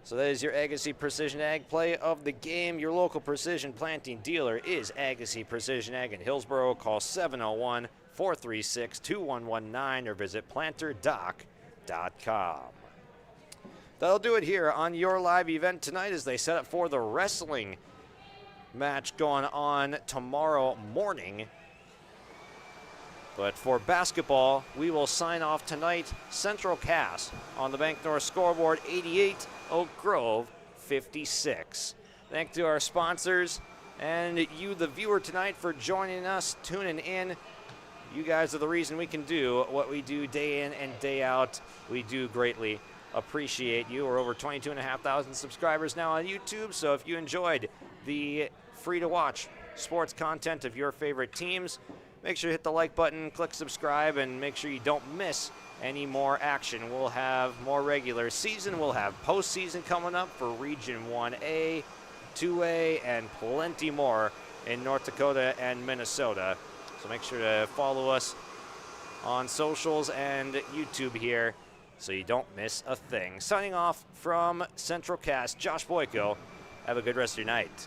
So that is your Agassiz Precision Ag play of the game. Your local precision planting dealer is Agassiz Precision Ag in Hillsboro. Call 701-436-2119 or visit planterdoc.com. That'll do it here on your live event tonight as they set up for the wrestling match going on tomorrow morning. But for basketball, we will sign off tonight. Central Cass on the Bank North scoreboard, 88, Oak Grove, 56. Thank to our sponsors and you, the viewer, tonight for joining us, tuning in. You guys are the reason we can do what we do day in and day out. We do greatly appreciate you. We're over 22,500 subscribers now on YouTube, so if you enjoyed the free-to-watch sports content of your favorite teams, make sure to hit the like button, click subscribe, and make sure you don't miss any more action. We'll have more regular season. We'll have postseason coming up for Region 1A, 2A, and plenty more in North Dakota and Minnesota. So make sure to follow us on socials and YouTube here so you don't miss a thing. Signing off from Central Cast, Josh Boyko. Have a good rest of your night.